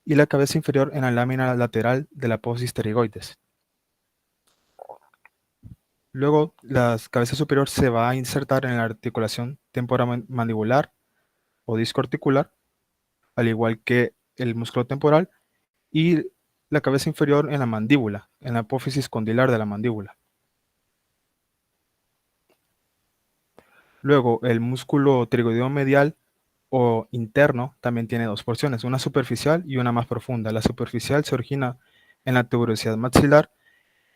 y la cabeza inferior en la lámina lateral de la apófisis pterigoides. Luego, la cabeza superior se va a insertar en la articulación temporomandibular o disco articular, al igual que el músculo temporal, y la cabeza inferior en la mandíbula, en la apófisis condilar de la mandíbula. Luego, el músculo pterigoideo medial o interno también tiene dos porciones, una superficial y una más profunda. La superficial se origina en la tuberosidad maxilar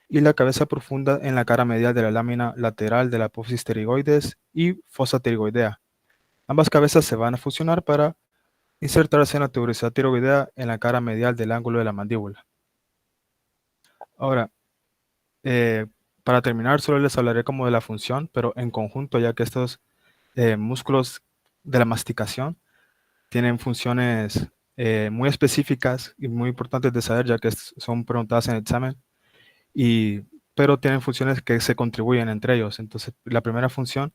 y la cabeza profunda en la cara medial de la lámina lateral de la apófisis pterigoides y fosa pterigoidea. Ambas cabezas se van a fusionar para insertarse en la tuberosidad tiroidea en la cara medial del ángulo de la mandíbula. Ahora, para terminar, solo les hablaré como de la función, pero en conjunto, ya que estos músculos de la masticación tienen funciones muy específicas y muy importantes de saber, ya que son preguntadas en el examen, pero tienen funciones que se contribuyen entre ellos. Entonces, la primera función,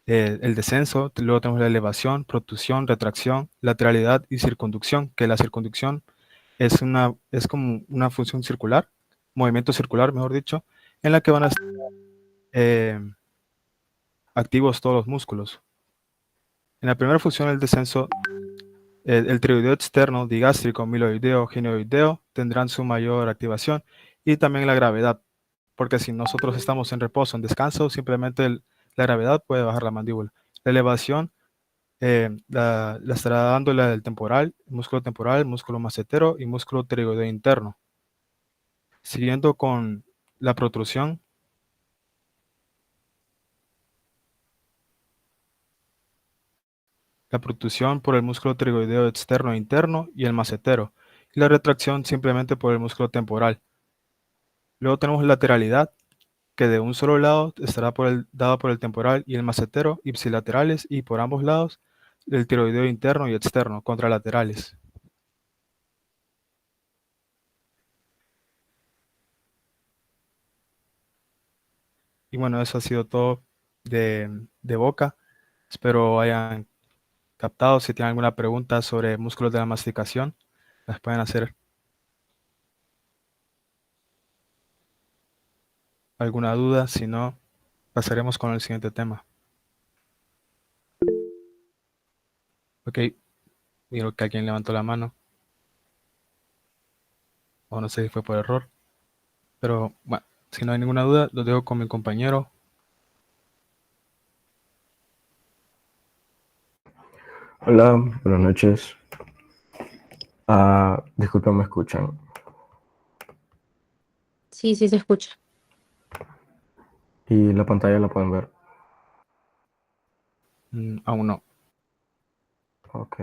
el descenso, luego tenemos la elevación, protusión, retracción, lateralidad y circunducción, que la circunducción es como una función circular, movimiento circular, mejor dicho, en la que van a estar activos todos los músculos. En la primera función, el descenso, el tiroideo externo, digástrico, miloideo, gineoideo, tendrán su mayor activación, y también la gravedad, porque si nosotros estamos en reposo, en descanso, simplemente la gravedad puede bajar la mandíbula. La elevación la estará dando la del temporal, músculo macetero y músculo pterigoideo interno. Siguiendo con la protrusión, por el músculo pterigoideo externo e interno y el macetero, y la retracción simplemente por el músculo temporal. Luego tenemos lateralidad, que de un solo lado estará dada por el temporal y el macetero, ipsilaterales, y por ambos lados del tiroideo interno y externo, contralaterales. Y bueno, eso ha sido todo de boca. Espero hayan captado. Si tienen alguna pregunta sobre músculos de la masticación, las pueden hacer. ¿Alguna duda? Si no, pasaremos con el siguiente tema. Ok, miro que alguien levantó la mano. O no sé si fue por error. Pero bueno, si no hay ninguna duda, lo dejo con mi compañero. Hola, buenas noches. Disculpa, ¿me escuchan? Sí, sí se escucha. Y la pantalla la pueden ver. Aún no. Ok.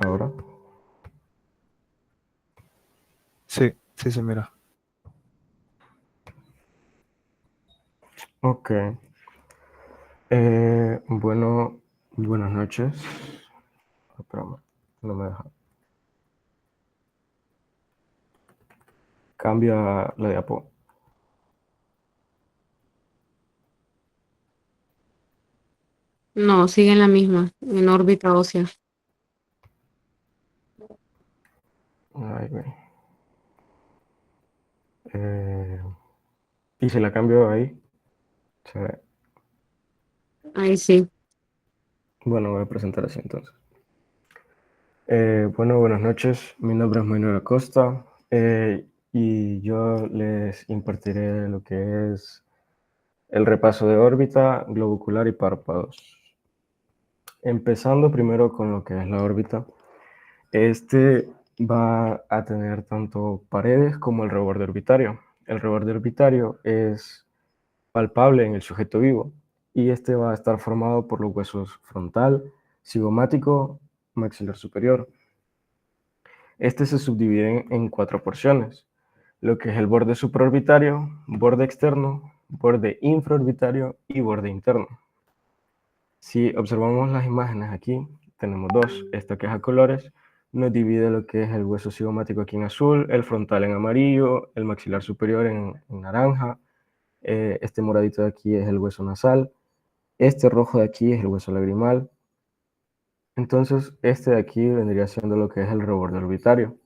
Ahora. Sí, sí se mira. Ok. Bueno, buenas noches. Espérame, no me deja. Cambia la diapo. No, sigue en la misma, en órbita ósea. Ahí ve. Y si la cambio ahí, se ve. Ahí sí. Bueno, voy a presentar así entonces. Bueno, buenas noches. Mi nombre es Manuel Acosta y yo les impartiré lo que es el repaso de órbita, globo ocular y párpados. Empezando primero con lo que es la órbita. Este va a tener tanto paredes como el reborde orbitario. El reborde orbitario es palpable en el sujeto vivo y este va a estar formado por los huesos frontal, cigomático, maxilar superior. Este se subdivide en 4 porciones, lo que es el borde supraorbitario, borde externo, borde infraorbitario y borde interno. Si observamos las imágenes aquí, tenemos dos. Esta que es a colores nos divide lo que es el hueso cigomático aquí en azul, el frontal en amarillo, el maxilar superior en naranja. Este moradito de aquí es el hueso nasal. Este rojo de aquí es el hueso lagrimal. Entonces, este de aquí vendría siendo lo que es el reborde orbitario.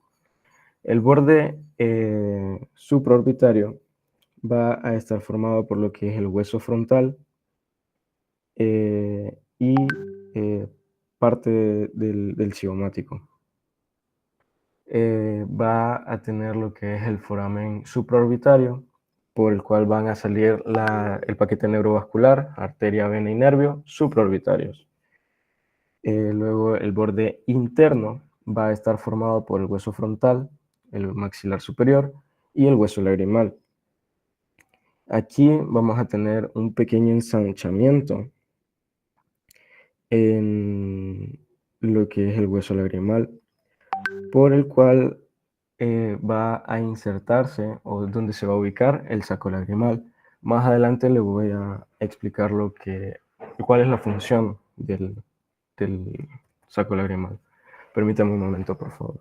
El borde supraorbitario va a estar formado por lo que es el hueso frontal y parte del cigomático. Va a tener lo que es el foramen supraorbitario, por el cual van a salir el paquete neurovascular, arteria, vena y nervio supraorbitarios. Luego el borde interno va a estar formado por el hueso frontal, el maxilar superior y el hueso lagrimal. Aquí vamos a tener un pequeño ensanchamiento en lo que es el hueso lagrimal, por el cual va a insertarse o donde se va a ubicar el saco lagrimal. Más adelante le voy a explicar cuál es la función del saco lagrimal. Permítame un momento, por favor.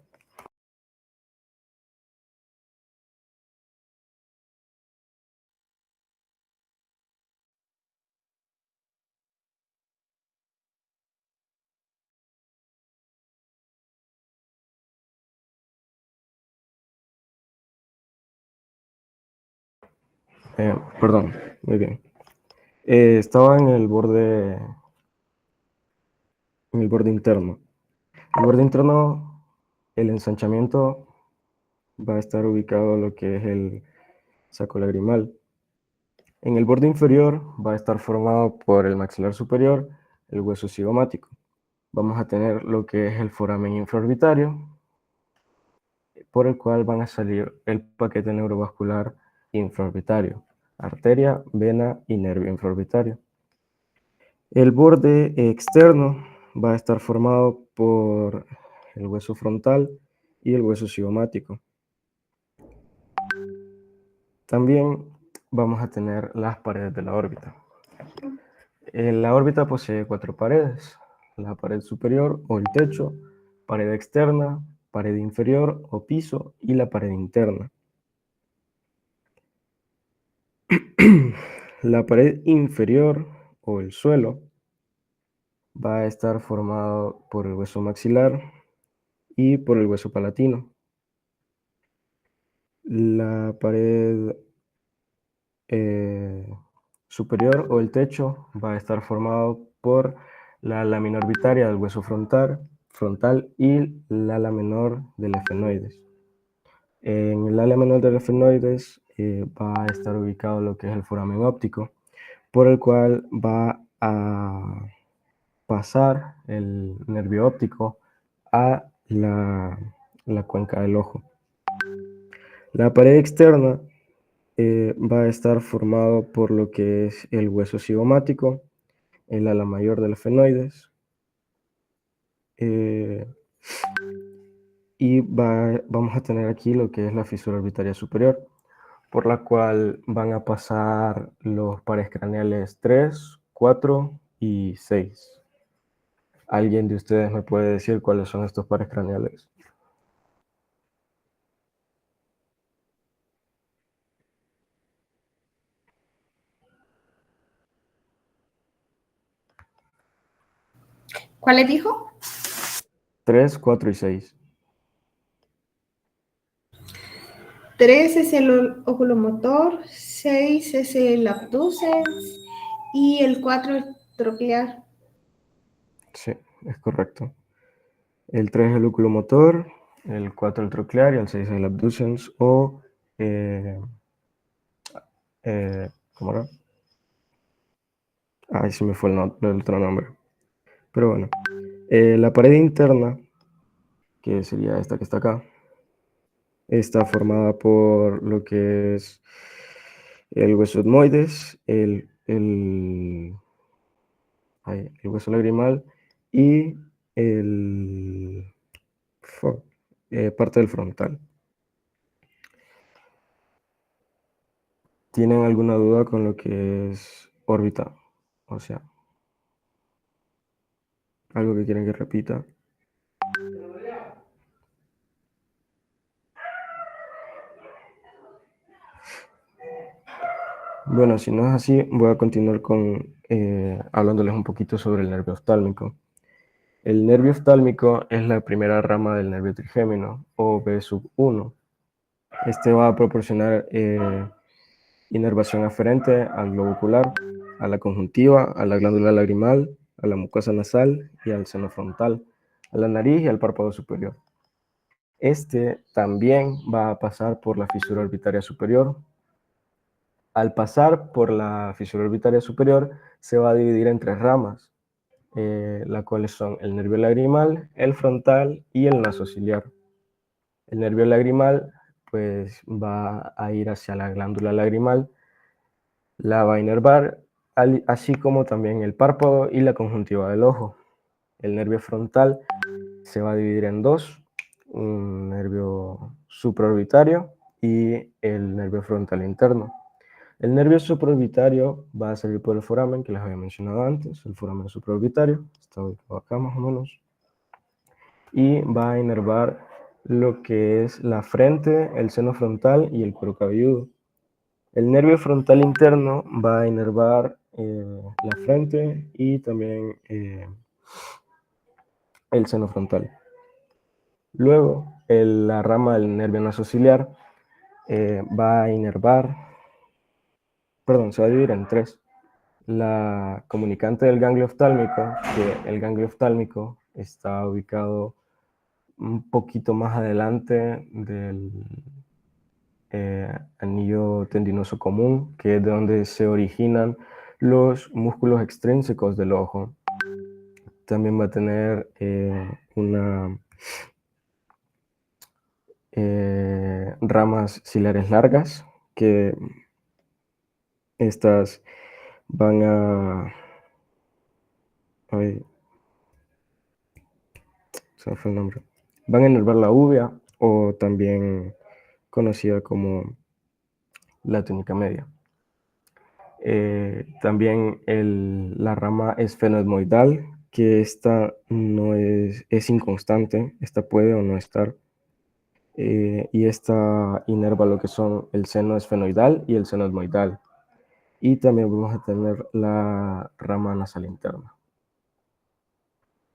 Perdón, muy bien. Estaba en el borde interno. El borde interno, el ensanchamiento va a estar ubicado lo que es el saco lagrimal. En el borde inferior va a estar formado por el maxilar superior, el hueso cigomático. Vamos a tener lo que es el foramen infraorbitario, por el cual van a salir el paquete neurovascular infraorbitario, arteria, vena y nervio infraorbitario. El borde externo va a estar formado por el hueso frontal y el hueso cigomático. También vamos a tener las paredes de la órbita. La órbita posee 4 paredes: la pared superior o el techo, pared externa, pared inferior o piso y la pared interna. La pared inferior o el suelo va a estar formado por el hueso maxilar y por el hueso palatino. La pared superior o el techo va a estar formado por la lámina orbitaria del hueso frontal y la ala menor del efenoides. En el ala menor del efenoides va a estar ubicado lo que es el foramen óptico, por el cual va a pasar el nervio óptico a la cuenca del ojo. La pared externa va a estar formado por lo que es el hueso cigomático, el ala mayor del efenoides, y vamos a tener aquí lo que es la fisura orbitaria superior, por la cual van a pasar los pares craneales 3, 4 y 6. ¿Alguien de ustedes me puede decir cuáles son estos pares craneales? ¿Cuáles dijo? 3, 4 y 6. 3 es el oculomotor, 6 es el abducens y el 4 el troclear. Sí, es correcto. El 3 es el oculomotor, el 4 el troclear y el 6 el abducens o... ¿cómo era? Ahí se me fue el otro nombre. Pero bueno, la pared interna, que sería esta que está acá, está formada por lo que es el hueso etmoides, el hueso lagrimal y el, parte del frontal. ¿Tienen alguna duda con lo que es órbita? O sea, algo que quieren que repita. Bueno, si no es así, voy a continuar hablándoles un poquito sobre el nervio oftálmico. El nervio oftálmico es la primera rama del nervio trigémino, o B1. Este va a proporcionar inervación aferente al globo ocular, a la conjuntiva, a la glándula lagrimal, a la mucosa nasal y al seno frontal, a la nariz y al párpado superior. Este también va a pasar por la fisura orbitaria superior. Al pasar por la fisura orbitaria superior, se va a dividir en 3 ramas, las cuales son el nervio lagrimal, el frontal y el nasociliar. El nervio lagrimal pues va a ir hacia la glándula lagrimal, la va a inervar, así como también el párpado y la conjuntiva del ojo. El nervio frontal se va a dividir en 2, un nervio supraorbitario y el nervio frontal interno. El nervio supraorbitario va a salir por el foramen que les había mencionado antes, el foramen supraorbitario, está ubicado acá más o menos, y va a inervar lo que es la frente, el seno frontal y el cuero cabelludo. El nervio frontal interno va a inervar la frente y también el seno frontal. Luego, la rama del nervio nasociliar va a inervar, perdón, se va a dividir en 3. La comunicante del ganglio oftálmico, que el ganglio oftálmico está ubicado un poquito más adelante del anillo tendinoso común, que es de donde se originan los músculos extrínsecos del ojo. También va a tener ramas ciliares largas, que estas van a... Ay, se me fue el nombre. Van a inervar la uvea, o también conocida como la túnica media. También la rama esfenoidal, que esta no es inconstante, esta puede o no estar. Y esta inerva lo que son el seno esfenoidal y el seno etmoidal. Y también vamos a tener la rama nasal interna.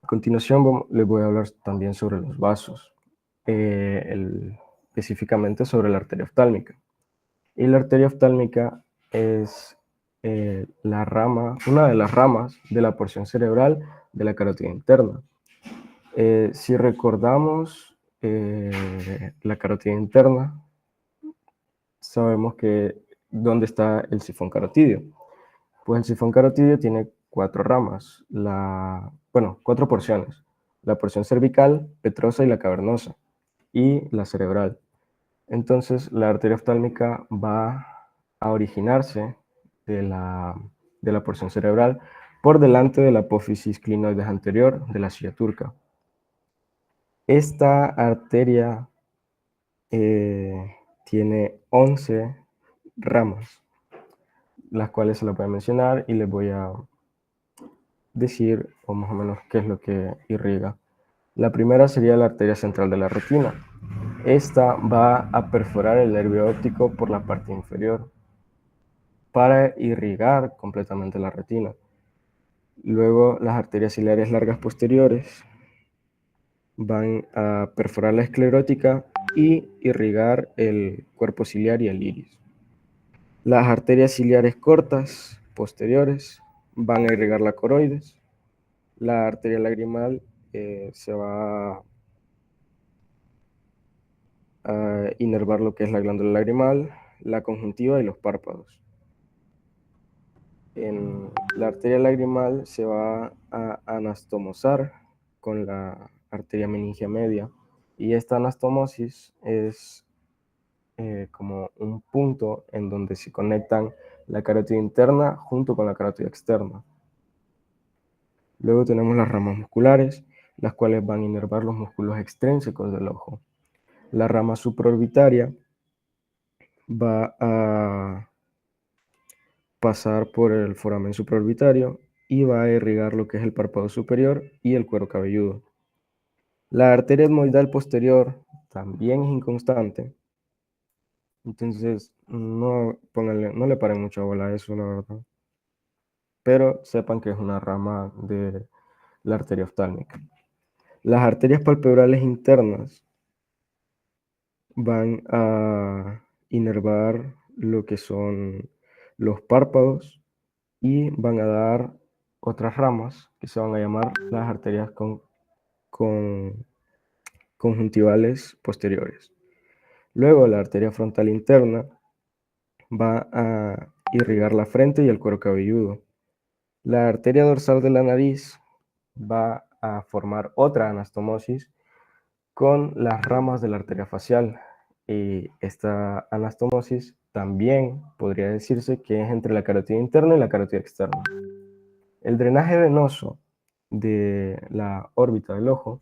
A continuación les voy a hablar también sobre los vasos, específicamente sobre la arteria oftálmica. Y la arteria oftálmica es una de las ramas de la porción cerebral de la carótida interna. Si recordamos la carótida interna, sabemos que dónde está el sifón carotídeo. Pues el sifón carotídeo tiene 4 ramas, 4 porciones: la porción cervical, petrosa y la cavernosa, y la cerebral. Entonces, la arteria oftálmica va a originarse de la porción cerebral por delante de la apófisis clinoides anterior de la silla turca. Esta arteria tiene 11 ramas, las cuales se las voy a mencionar y les voy a decir, o más o menos, qué es lo que irriga. La primera sería la arteria central de la retina. Esta va a perforar el nervio óptico por la parte inferior para irrigar completamente la retina. Luego, las arterias ciliares largas posteriores van a perforar la esclerótica y irrigar el cuerpo ciliar y el iris. Las arterias ciliares cortas posteriores van a irrigar la coroides. La arteria lagrimal se va a inervar lo que es la glándula lagrimal, la conjuntiva y los párpados. En La arteria lagrimal se va a anastomosar con la arteria meningia media, y esta anastomosis es como un punto en donde se conectan la carótida interna junto con la carótida externa. Luego tenemos las ramas musculares, las cuales van a inervar los músculos extrínsecos del ojo. La rama supraorbitaria va a pasar por el foramen supraorbitario y va a irrigar lo que es el párpado superior y el cuero cabelludo. La arteria etmoidal posterior también es inconstante, entonces no le paren mucha bola a eso, la verdad. Pero sepan que es una rama de la arteria oftálmica. Las arterias palpebrales internas van a inervar lo que son los párpados y van a dar otras ramas que se van a llamar las arterias conjuntivales posteriores. Luego la arteria frontal interna va a irrigar la frente y el cuero cabelludo. La arteria dorsal de la nariz va a formar otra anastomosis con las ramas de la arteria facial. Y esta anastomosis también podría decirse que es entre la carótida interna y la carótida externa. El drenaje venoso de la órbita del ojo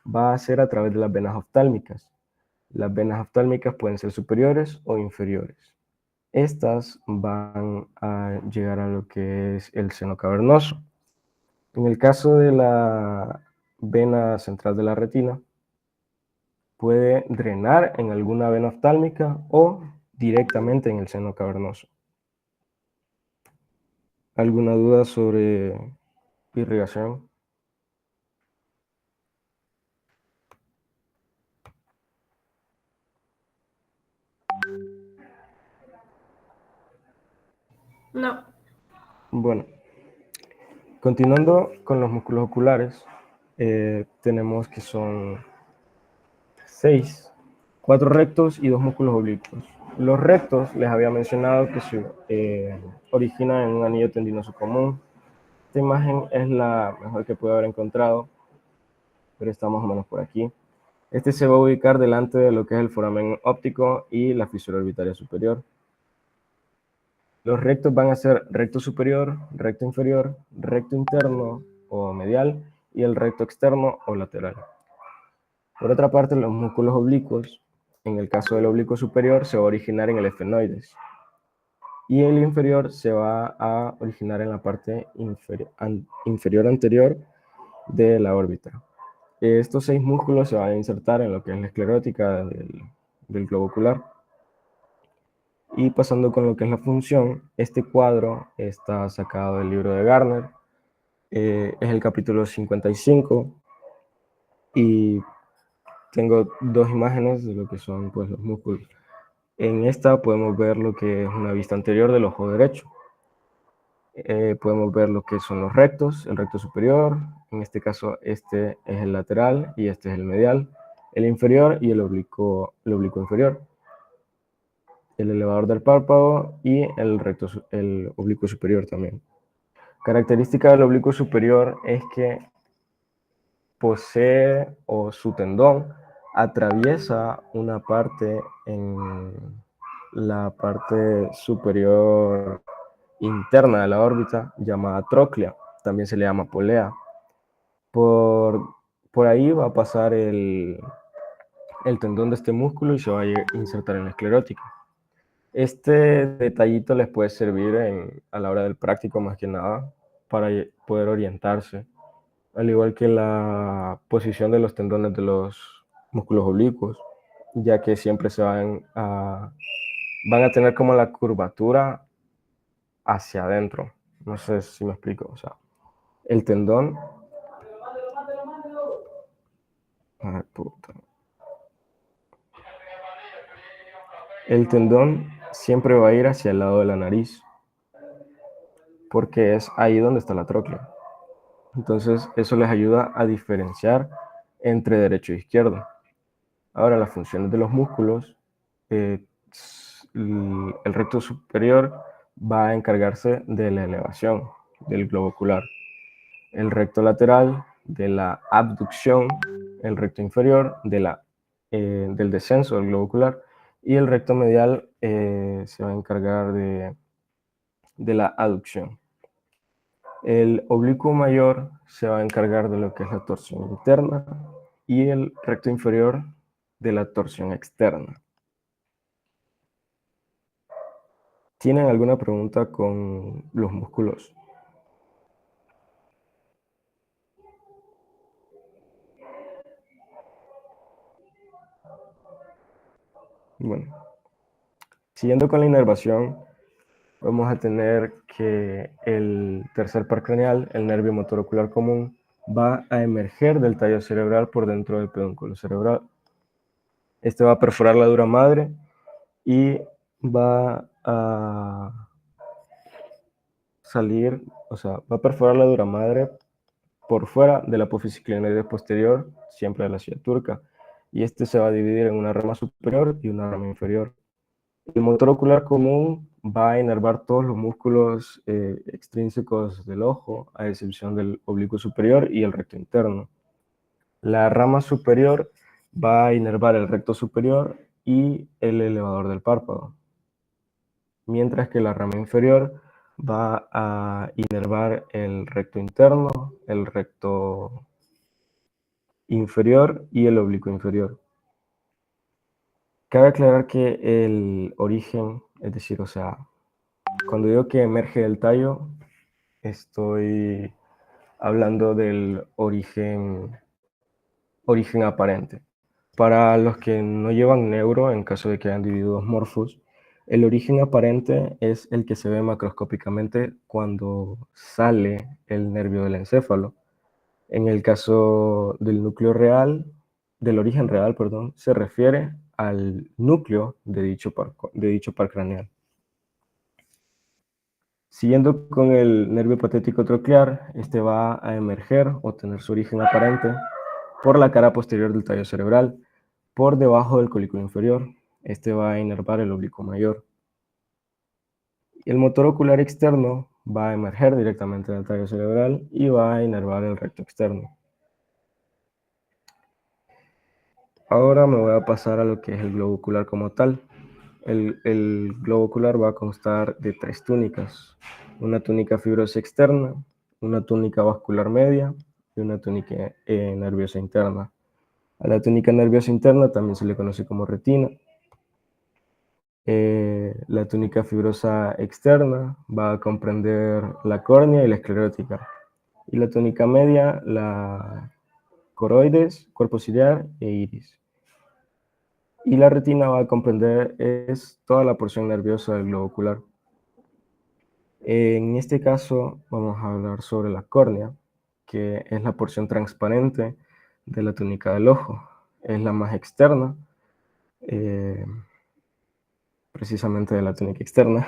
va a ser a través de las venas oftálmicas. Las venas oftálmicas pueden ser superiores o inferiores. Estas van a llegar a lo que es el seno cavernoso. En el caso de la vena central de la retina, puede drenar en alguna vena oftálmica o directamente en el seno cavernoso. ¿Alguna duda sobre irrigación? No. Bueno, continuando con los músculos oculares, tenemos que son 6, 4 rectos y 2 músculos oblicuos. Los rectos les había mencionado que se originan en un anillo tendinoso común. Esta imagen es la mejor que pude haber encontrado, pero está más o menos por aquí. Este se va a ubicar delante de lo que es el foramen óptico y la fisura orbitaria superior. Los rectos van a ser recto superior, recto inferior, recto interno o medial y el recto externo o lateral. Por otra parte, los músculos oblicuos, en el caso del oblicuo superior, se va a originar en el efenoides. Y el inferior se va a originar en la parte inferior anterior de la órbita. Estos 6 músculos se van a insertar en lo que es la esclerótica del globo ocular. Y pasando con lo que es la función, este cuadro está sacado del libro de Gardner. Es el capítulo 55 y tengo 2 imágenes de lo que son pues, los músculos. En esta podemos ver lo que es una vista anterior del ojo derecho. Podemos ver lo que son los rectos, el recto superior, en este caso este es el lateral y este es el medial, el inferior y el oblicuo inferior, el elevador del párpado y el oblicuo superior también. Característica del oblicuo superior es que posee o su tendón atraviesa una parte en la parte superior interna de la órbita llamada tróclea, también se le llama polea. Por ahí va a pasar el tendón de este músculo y se va a insertar en la esclerótica. Este detallito les puede servir a la hora del práctico más que nada para poder orientarse, al igual que la posición de los tendones de los músculos oblicuos, ya que siempre van a tener como la curvatura hacia adentro. No sé si me explico. O sea, el tendón... Ay, puta. El tendón siempre va a ir hacia el lado de la nariz, porque es ahí donde está la tróclea. Entonces, eso les ayuda a diferenciar entre derecho e izquierdo. Ahora, las funciones de los músculos, el recto superior va a encargarse de la elevación, del globo ocular, el recto lateral de la abducción, el recto inferior del descenso del globo ocular, y el recto medial se va a encargar de la aducción. El oblicuo mayor se va a encargar de lo que es la torsión interna y el recto inferior de la torsión externa. ¿Tienen alguna pregunta con los músculos? Bueno, siguiendo con la inervación, vamos a tener que el tercer par craneal, el nervio motor ocular común, va a emerger del tallo cerebral por dentro del pedúnculo cerebral. Este va a perforar la dura madre y va a salir, o sea, va a perforar la dura madre por fuera de la apófisis clinoide posterior, siempre de la silla turca, y este se va a dividir en una rama superior y una rama inferior. El motor ocular común va a inervar todos los músculos extrínsecos del ojo, a excepción del oblicuo superior y el recto interno. La rama superior va a inervar el recto superior y el elevador del párpado, mientras que la rama inferior va a inervar el recto interno, el recto inferior y el oblicuo inferior. Cabe aclarar que el origen, es decir, o sea, cuando digo que emerge del tallo, estoy hablando del origen aparente. Para los que no llevan neuro, en caso de que hayan individuos morfos, el origen aparente es el que se ve macroscópicamente cuando sale el nervio del encéfalo. En el caso del núcleo real, del origen real, perdón, se refiere al núcleo de dicho par craneal. Siguiendo con el nervio patético troclear, este va a emerger o tener su origen aparente por la cara posterior del tallo cerebral, por debajo del colículo inferior. Este va a inervar el oblicuo mayor. El motor ocular externo va a emerger directamente del tallo cerebral y va a inervar el recto externo. Ahora me voy a pasar a lo que es el globo ocular como tal. El globo ocular va a constar de 3 túnicas: una túnica fibrosa externa, una túnica vascular media y una túnica nerviosa interna. A la túnica nerviosa interna también se le conoce como retina. La túnica fibrosa externa va a comprender la córnea y la esclerótica. Y la túnica media, la coroides, cuerpo ciliar e iris. Y la retina va a comprender toda la porción nerviosa del globo ocular. En este caso vamos a hablar sobre la córnea, que es la porción transparente de la túnica del ojo. Es la más externa, precisamente de la túnica externa,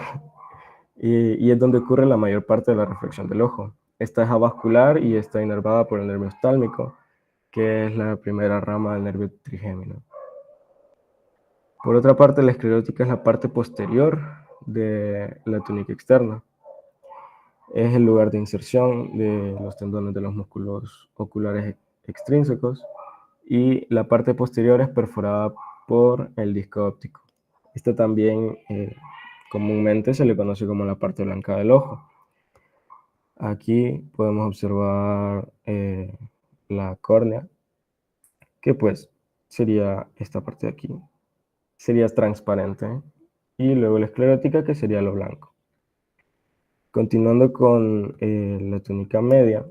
y es donde ocurre la mayor parte de la reflexión del ojo. Esta es avascular y está inervada por el nervio oftálmico, que es la primera rama del nervio trigémino. Por otra parte, la esclerótica es la parte posterior de la túnica externa. Es el lugar de inserción de los tendones de los músculos oculares extrínsecos y la parte posterior es perforada por el disco óptico. Esta también comúnmente se le conoce como la parte blanca del ojo. Aquí podemos observar la córnea, que pues sería esta parte de aquí. Sería transparente, y luego la esclerótica, que sería lo blanco. Continuando con la túnica media,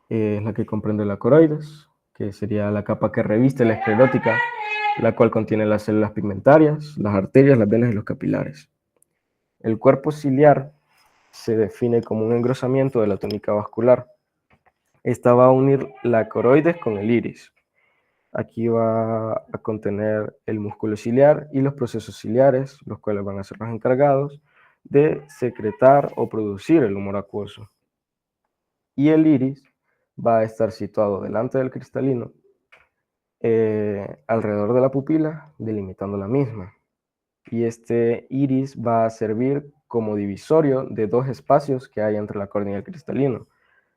es la que comprende la coroides, que sería la capa que reviste la esclerótica, la cual contiene las células pigmentarias, las arterias, las venas y los capilares. El cuerpo ciliar se define como un engrosamiento de la túnica vascular. Esta va a unir la coroides con el iris. Aquí va a contener el músculo ciliar y los procesos ciliares, los cuales van a ser los encargados de secretar o producir el humor acuoso. Y el iris va a estar situado delante del cristalino, alrededor de la pupila, delimitando la misma. Y este iris va a servir como divisorio de dos espacios que hay entre la córnea y el cristalino.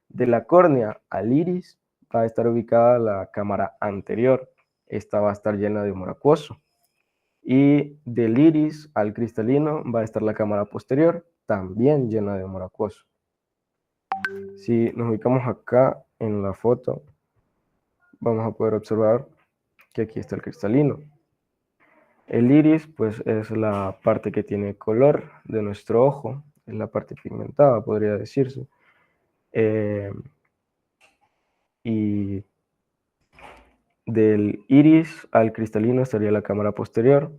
De la córnea al iris va a estar ubicada la cámara anterior. Esta va a estar llena de humor acuoso. Y del iris al cristalino va a estar la cámara posterior, también llena de humor acuoso. Si nos ubicamos acá en la foto, vamos a poder observar que aquí está el cristalino. El iris, pues, es la parte que tiene color de nuestro ojo, es la parte pigmentada, podría decirse. Y del iris al cristalino estaría la cámara posterior,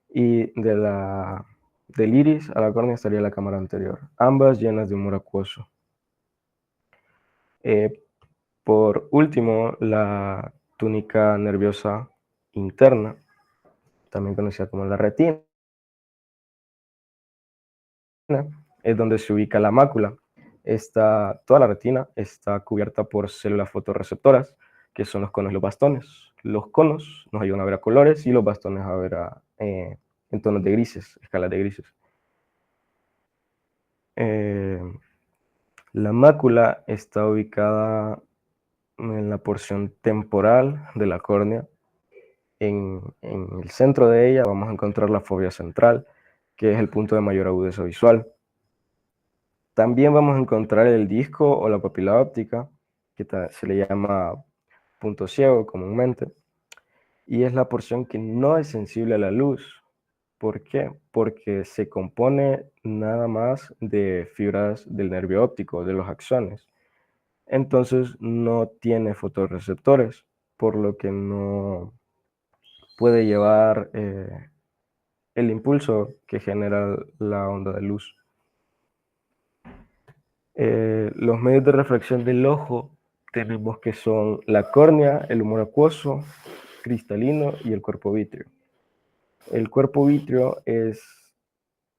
y del iris a la córnea estaría la cámara anterior, ambas llenas de humor acuoso. Por último, la túnica nerviosa interna, también conocida como la retina, es donde se ubica la mácula. Toda la retina está cubierta por células fotorreceptoras, que son los conos y los bastones. Los conos nos ayudan a ver a colores y los bastones a ver en tonos de grises, escalas de grises. La mácula está ubicada en la porción temporal de la córnea. En el centro de ella vamos a encontrar la fóvea central, que es el punto de mayor agudeza visual. También vamos a encontrar el disco o la papila óptica, que se le llama punto ciego comúnmente, y es la porción que no es sensible a la luz. ¿Por qué? Porque se compone nada más de fibras del nervio óptico, de los axones. Entonces no tiene fotorreceptores, por lo que no puede llevar el impulso que genera la onda de luz. Los medios de refracción del ojo tenemos que son la córnea, el humor acuoso, cristalino y el cuerpo vítreo. El cuerpo vítreo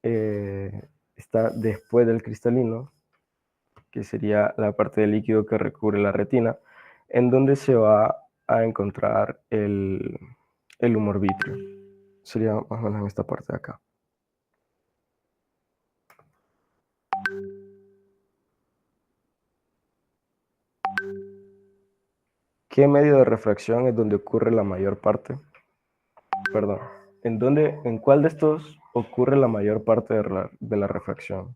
está después del cristalino, que sería la parte del líquido que recubre la retina, en donde se va a encontrar el humor vítreo. Sería más o menos en esta parte de acá. ¿Qué medio de refracción es donde ocurre la mayor parte? Perdón. ¿En cuál de estos ocurre la mayor parte de la refracción?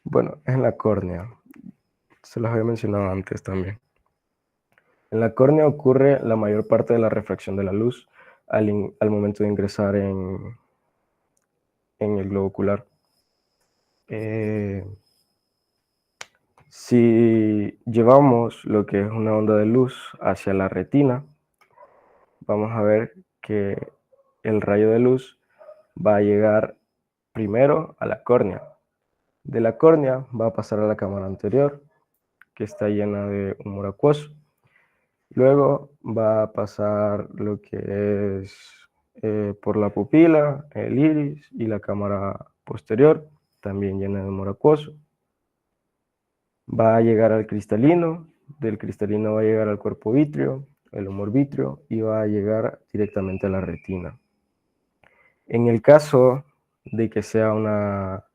Bueno, es en la córnea. Se los había mencionado antes también. En la córnea ocurre la mayor parte de la refracción de la luz al momento de ingresar en el globo ocular. Si llevamos lo que es una onda de luz hacia la retina, vamos a ver que el rayo de luz va a llegar primero a la córnea. De la córnea va a pasar a la cámara anterior, que está llena de humor acuoso. Luego va a pasar lo que es por la pupila, el iris y la cámara posterior, también llena de humor acuoso. Va a llegar al cristalino, del cristalino va a llegar al cuerpo vítreo, el humor vítreo, y va a llegar directamente a la retina. En el caso de que sea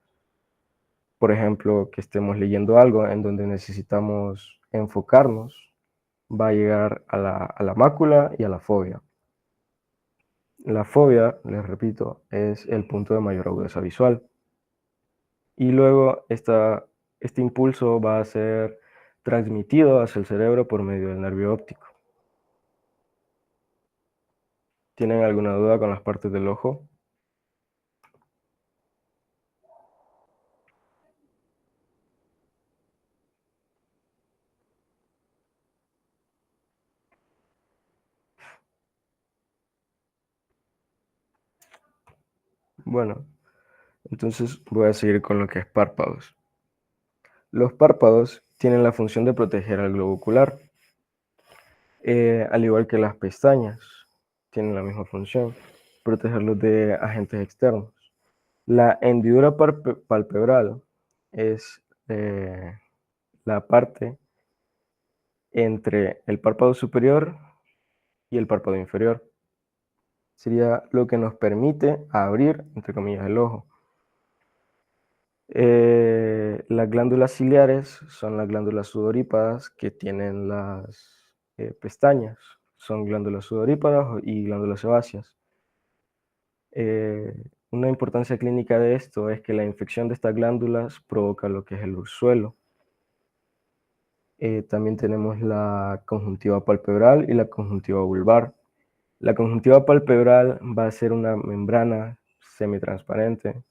por ejemplo, que estemos leyendo algo en donde necesitamos enfocarnos, va a llegar a la mácula y a la fóvea. La fóvea, les repito, es el punto de mayor agudeza visual. Y luego este impulso va a ser transmitido hacia el cerebro por medio del nervio óptico. ¿Tienen alguna duda con las partes del ojo? Bueno, entonces voy a seguir con lo que es párpados. Los párpados tienen la función de proteger al globo ocular, al igual que las pestañas, tienen la misma función, protegerlos de agentes externos. La hendidura palpebral es la parte entre el párpado superior y el párpado inferior. Sería lo que nos permite abrir, entre comillas, el ojo. Las glándulas ciliares son las glándulas sudorípadas que tienen las pestañas. Son glándulas sudorípadas y glándulas sebáceas. Una importancia clínica de esto es que la infección de estas glándulas provoca lo que es el ursuelo. También tenemos la conjuntiva palpebral y la conjuntiva vulvar. La conjuntiva palpebral va a ser una membrana semitransparente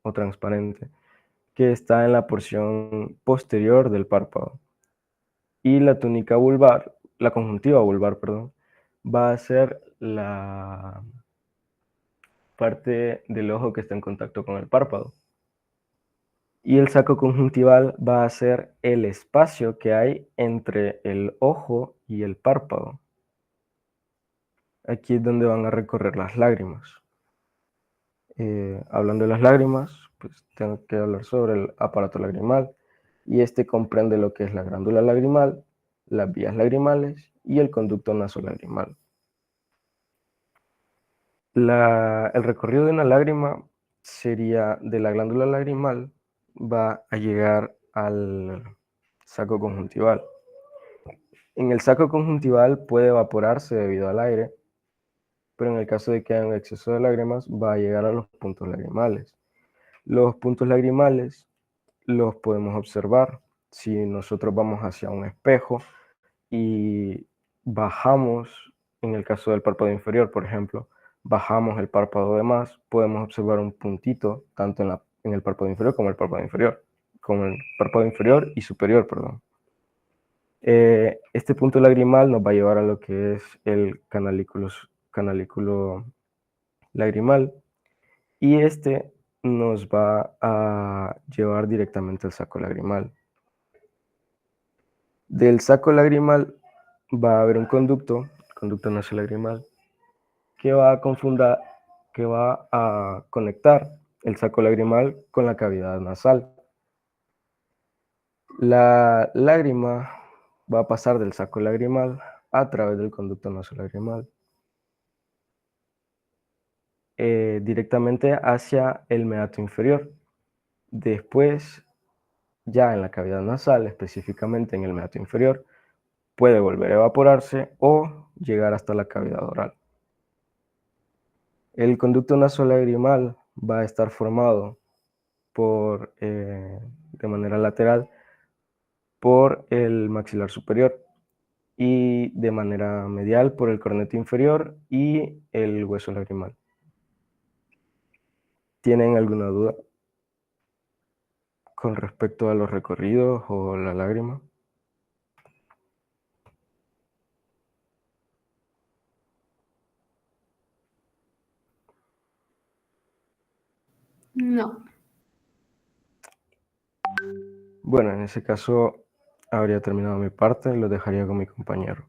o transparente que está en la porción posterior del párpado. Y la túnica vulvar, la conjuntiva vulvar, perdón, va a ser la parte del ojo que está en contacto con el párpado. Y el saco conjuntival va a ser el espacio que hay entre el ojo y el párpado. Aquí es donde van a recorrer las lágrimas. Hablando de las lágrimas, pues tengo que hablar sobre el aparato lagrimal. Y este comprende lo que es la glándula lagrimal, las vías lagrimales y el conducto nasolagrimal. El recorrido de una lágrima sería de la glándula lagrimal, va a llegar al saco conjuntival. En el saco conjuntival puede evaporarse debido al aire, pero en el caso de que haya un exceso de lágrimas, va a llegar a los puntos lagrimales. Los puntos lagrimales los podemos observar si nosotros vamos hacia un espejo y bajamos, en el caso del párpado inferior, por ejemplo, bajamos el párpado de más, podemos observar un puntito tanto en el párpado inferior como el párpado inferior y superior, perdón. Este punto lagrimal nos va a llevar a lo que es el canalículo lagrimal y este nos va a llevar directamente al saco lagrimal. Del saco lagrimal va a haber un conducto nasolagrimal, que va a conectar el saco lagrimal con la cavidad nasal. La lágrima va a pasar del saco lagrimal a través del conducto nasolagrimal directamente hacia el meato inferior. Después, ya en la cavidad nasal, específicamente en el meato inferior, puede volver a evaporarse o llegar hasta la cavidad oral. El conducto nasolagrimal va a estar formado de manera lateral por el maxilar superior y de manera medial por el corneto inferior y el hueso lagrimal. ¿Tienen alguna duda con respecto a los recorridos o la lágrima? No. Bueno, en ese caso habría terminado mi parte, lo dejaría con mi compañero.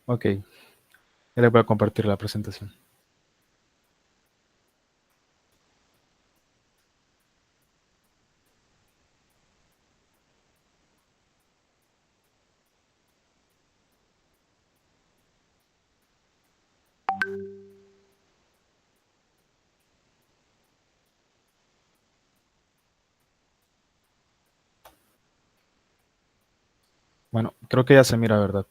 Ok, ya les voy a compartir la presentación. Bueno, creo que ya se mira, ¿verdad?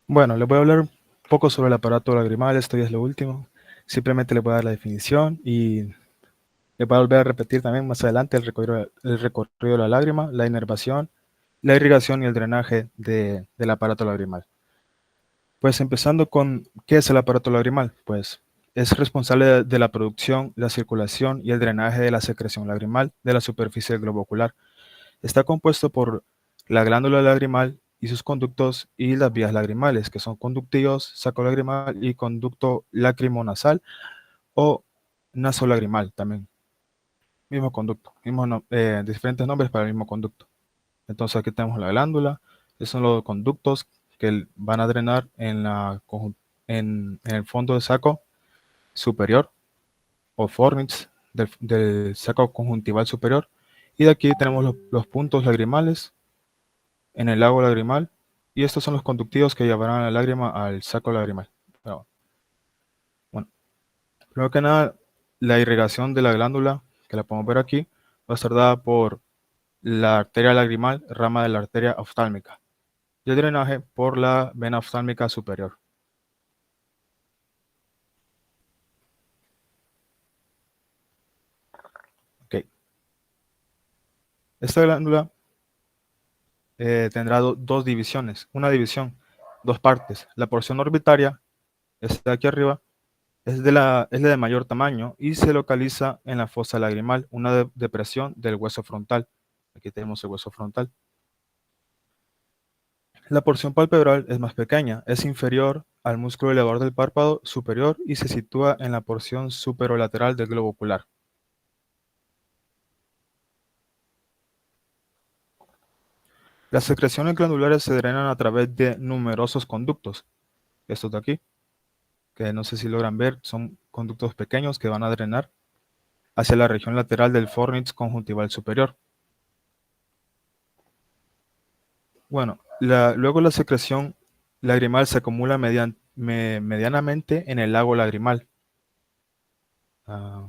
Bueno, les voy a hablar un poco sobre el aparato lagrimal, esto ya es lo último. Simplemente les voy a dar la definición y les voy a volver a repetir también más adelante el recorrido de la lágrima, la inervación, la irrigación y el drenaje del aparato lagrimal. Pues empezando con, ¿qué es el aparato lagrimal? Pues es responsable de la producción, la circulación y el drenaje de la secreción lagrimal de la superficie del globo ocular. Está compuesto por la glándula lagrimal y sus conductos y las vías lagrimales, que son conductivos, saco lagrimal y conducto lacrimonasal o nasolagrimal también. Mismo conducto, diferentes nombres para el mismo conducto. Entonces aquí tenemos la glándula, esos son los conductos que van a drenar en el fondo del saco superior o fornix del saco conjuntival superior. Y de aquí tenemos los puntos lagrimales en el lago lagrimal, y estos son los conductivos que llevarán la lágrima al saco lagrimal. Pero, bueno, primero que nada, la irrigación de la glándula, que la podemos ver aquí, va a estar dada por la arteria lagrimal, rama de la arteria oftálmica, y el drenaje por la vena oftálmica superior. Ok. Esta glándula tendrá dos divisiones, una división, dos partes. La porción orbitaria, esta de aquí arriba, es de mayor tamaño y se localiza en la fosa lagrimal, una depresión del hueso frontal. Aquí tenemos el hueso frontal. La porción palpebral es más pequeña, es inferior al músculo elevador del párpado superior y se sitúa en la porción superolateral del globo ocular. Las secreciones glandulares se drenan a través de numerosos conductos. Estos de aquí, que no sé si logran ver, son conductos pequeños que van a drenar hacia la región lateral del fornix conjuntival superior. Bueno, luego la secreción lagrimal se acumula medianamente en el lago lagrimal. Ah,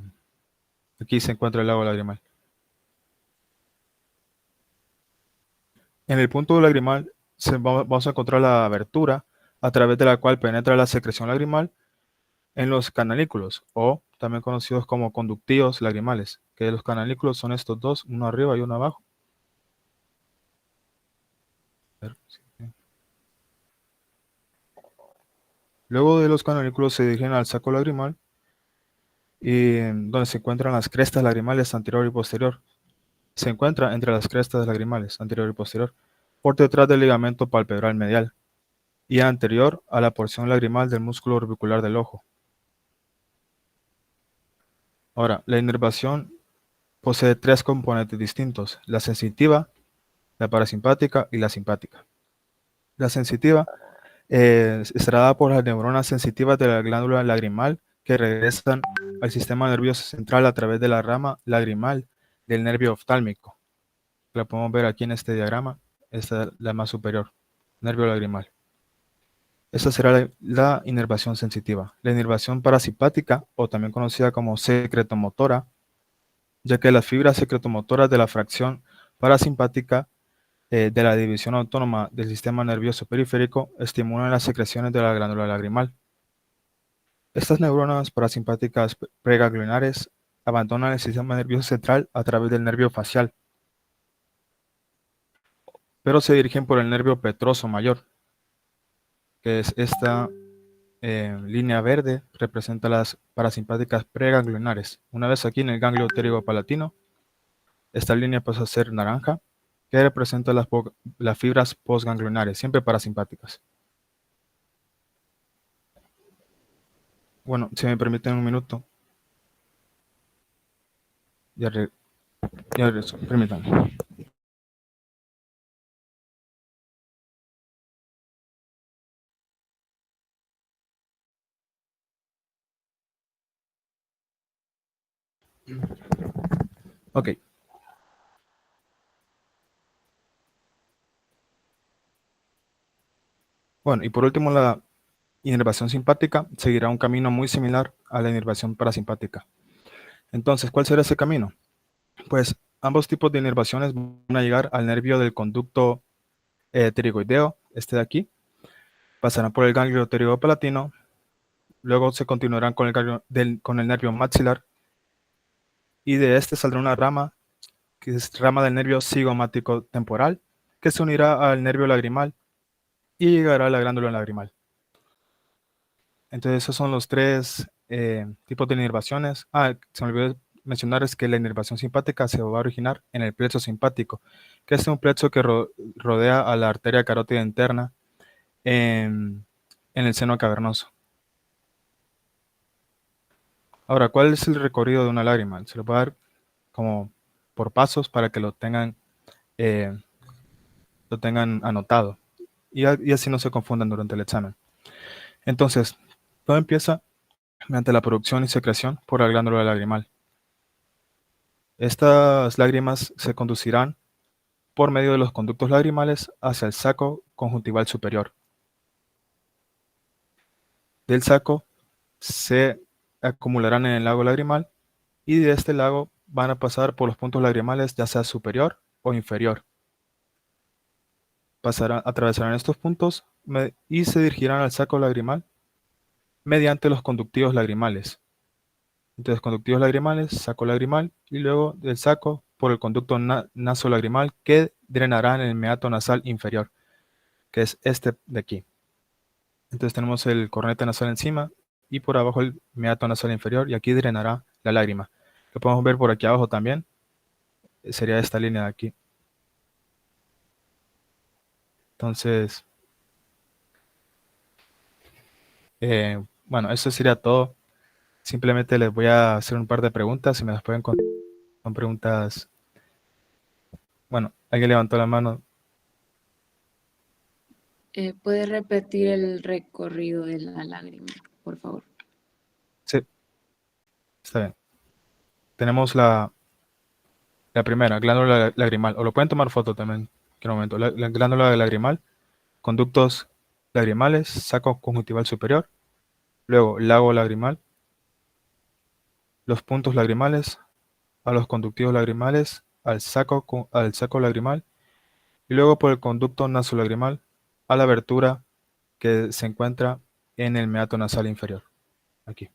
aquí se encuentra el lago lagrimal. En el punto lagrimal vamos a encontrar la abertura a través de la cual penetra la secreción lagrimal en los canalículos, o también conocidos como conductivos lagrimales, que los canalículos son estos dos, uno arriba y uno abajo. A ver, sí. Luego de los canalículos se dirigen al saco lagrimal, y donde se encuentran las crestas lagrimales anterior y posterior. Se encuentra entre las crestas lagrimales anterior y posterior, por detrás del ligamento palpebral medial y anterior a la porción lagrimal del músculo orbicular del ojo. Ahora, la inervación posee tres componentes distintos: la sensitiva, la parasimpática y la simpática. La sensitiva estará dada por las neuronas sensitivas de la glándula lagrimal que regresan al sistema nervioso central a través de la rama lagrimal del nervio oftálmico. La podemos ver aquí en este diagrama, esta es la más superior, nervio lagrimal. Esta será la inervación sensitiva. La inervación parasimpática, o también conocida como secretomotora, ya que las fibras secretomotoras de la fracción parasimpática de la división autónoma del sistema nervioso periférico estimulan las secreciones de la glándula lagrimal. Estas neuronas parasimpáticas preganglionares abandonan el sistema nervioso central a través del nervio facial, pero se dirigen por el nervio petroso mayor, que es esta línea verde, representa las parasimpáticas preganglionares. Una vez aquí en el ganglio pterigopalatino, esta línea pasa a ser naranja, que representa las fibras postganglionares, siempre parasimpáticas. Bueno, si me permiten un minuto. Ya regreso, permítanme. Ok. Bueno, y por último, la inervación simpática seguirá un camino muy similar a la inervación parasimpática. Entonces, ¿cuál será ese camino? Pues ambos tipos de inervaciones van a llegar al nervio del conducto pterigoideo, este de aquí, pasarán por el ganglio pterigopalatino, luego se continuarán con con el nervio maxilar, y de este saldrá una rama, que es rama del nervio cigomático temporal, que se unirá al nervio lagrimal y llegará a la glándula lagrimal. Entonces, esos son los tres tipos de inervaciones. Se me olvidó mencionar es que la inervación simpática se va a originar en el plexo simpático, que es un plexo que rodea a la arteria carótida interna en el seno cavernoso. Ahora, ¿cuál es el recorrido de una lágrima? Se lo voy a dar como por pasos para que eh, lo tengan anotado y así no se confundan durante el examen. Entonces, todo empieza mediante la producción y secreción por la glándula lagrimal. Estas lágrimas se conducirán por medio de los conductos lagrimales hacia el saco conjuntival superior. Del saco se acumularán en el lago lagrimal y de este lago van a pasar por los puntos lagrimales ya sea superior o inferior. Atravesarán estos puntos y se dirigirán al saco lagrimal mediante los conductivos lagrimales. Entonces, conductivos lagrimales, saco lagrimal y luego del saco por el conducto nasolagrimal que drenará en el meato nasal inferior, que es este de aquí. Entonces tenemos el cornete nasal encima y por abajo el meato nasal inferior y aquí drenará la lágrima. Lo podemos ver por aquí abajo también, sería esta línea de aquí. Entonces, bueno, eso sería todo. Simplemente les voy a hacer un par de preguntas, si me las pueden contestar. Son preguntas. Bueno, alguien levantó la mano. ¿Puede repetir el recorrido de la lágrima, por favor? Sí, está bien. Tenemos la primera, glándula lagrimal, o lo pueden tomar foto también, en un momento. La glándula lagrimal, conductos lagrimales, saco conjuntival superior, luego lago lagrimal, los puntos lagrimales, a los conductivos lagrimales, al saco lagrimal, y luego por el conducto nasolagrimal a la abertura que se encuentra en el meato nasal inferior, aquí.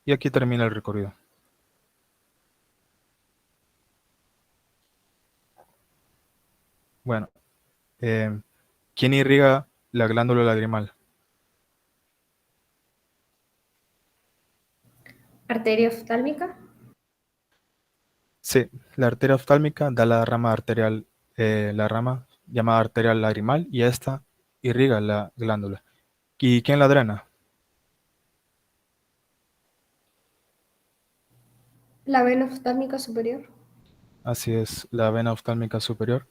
Y aquí termina el recorrido. Bueno, ¿quién irriga la glándula lagrimal? Arteria oftálmica. Sí, la arteria oftálmica da la rama arterial, la rama llamada arteria lagrimal, y esta irriga la glándula. ¿Y quién la drena? La vena oftálmica superior. Así es, la vena oftálmica superior.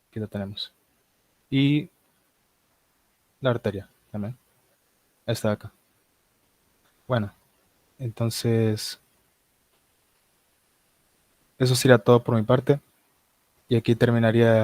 Aquí la tenemos. Y la arteria también. Esta de acá. Bueno, entonces eso sería todo por mi parte. Y aquí terminaría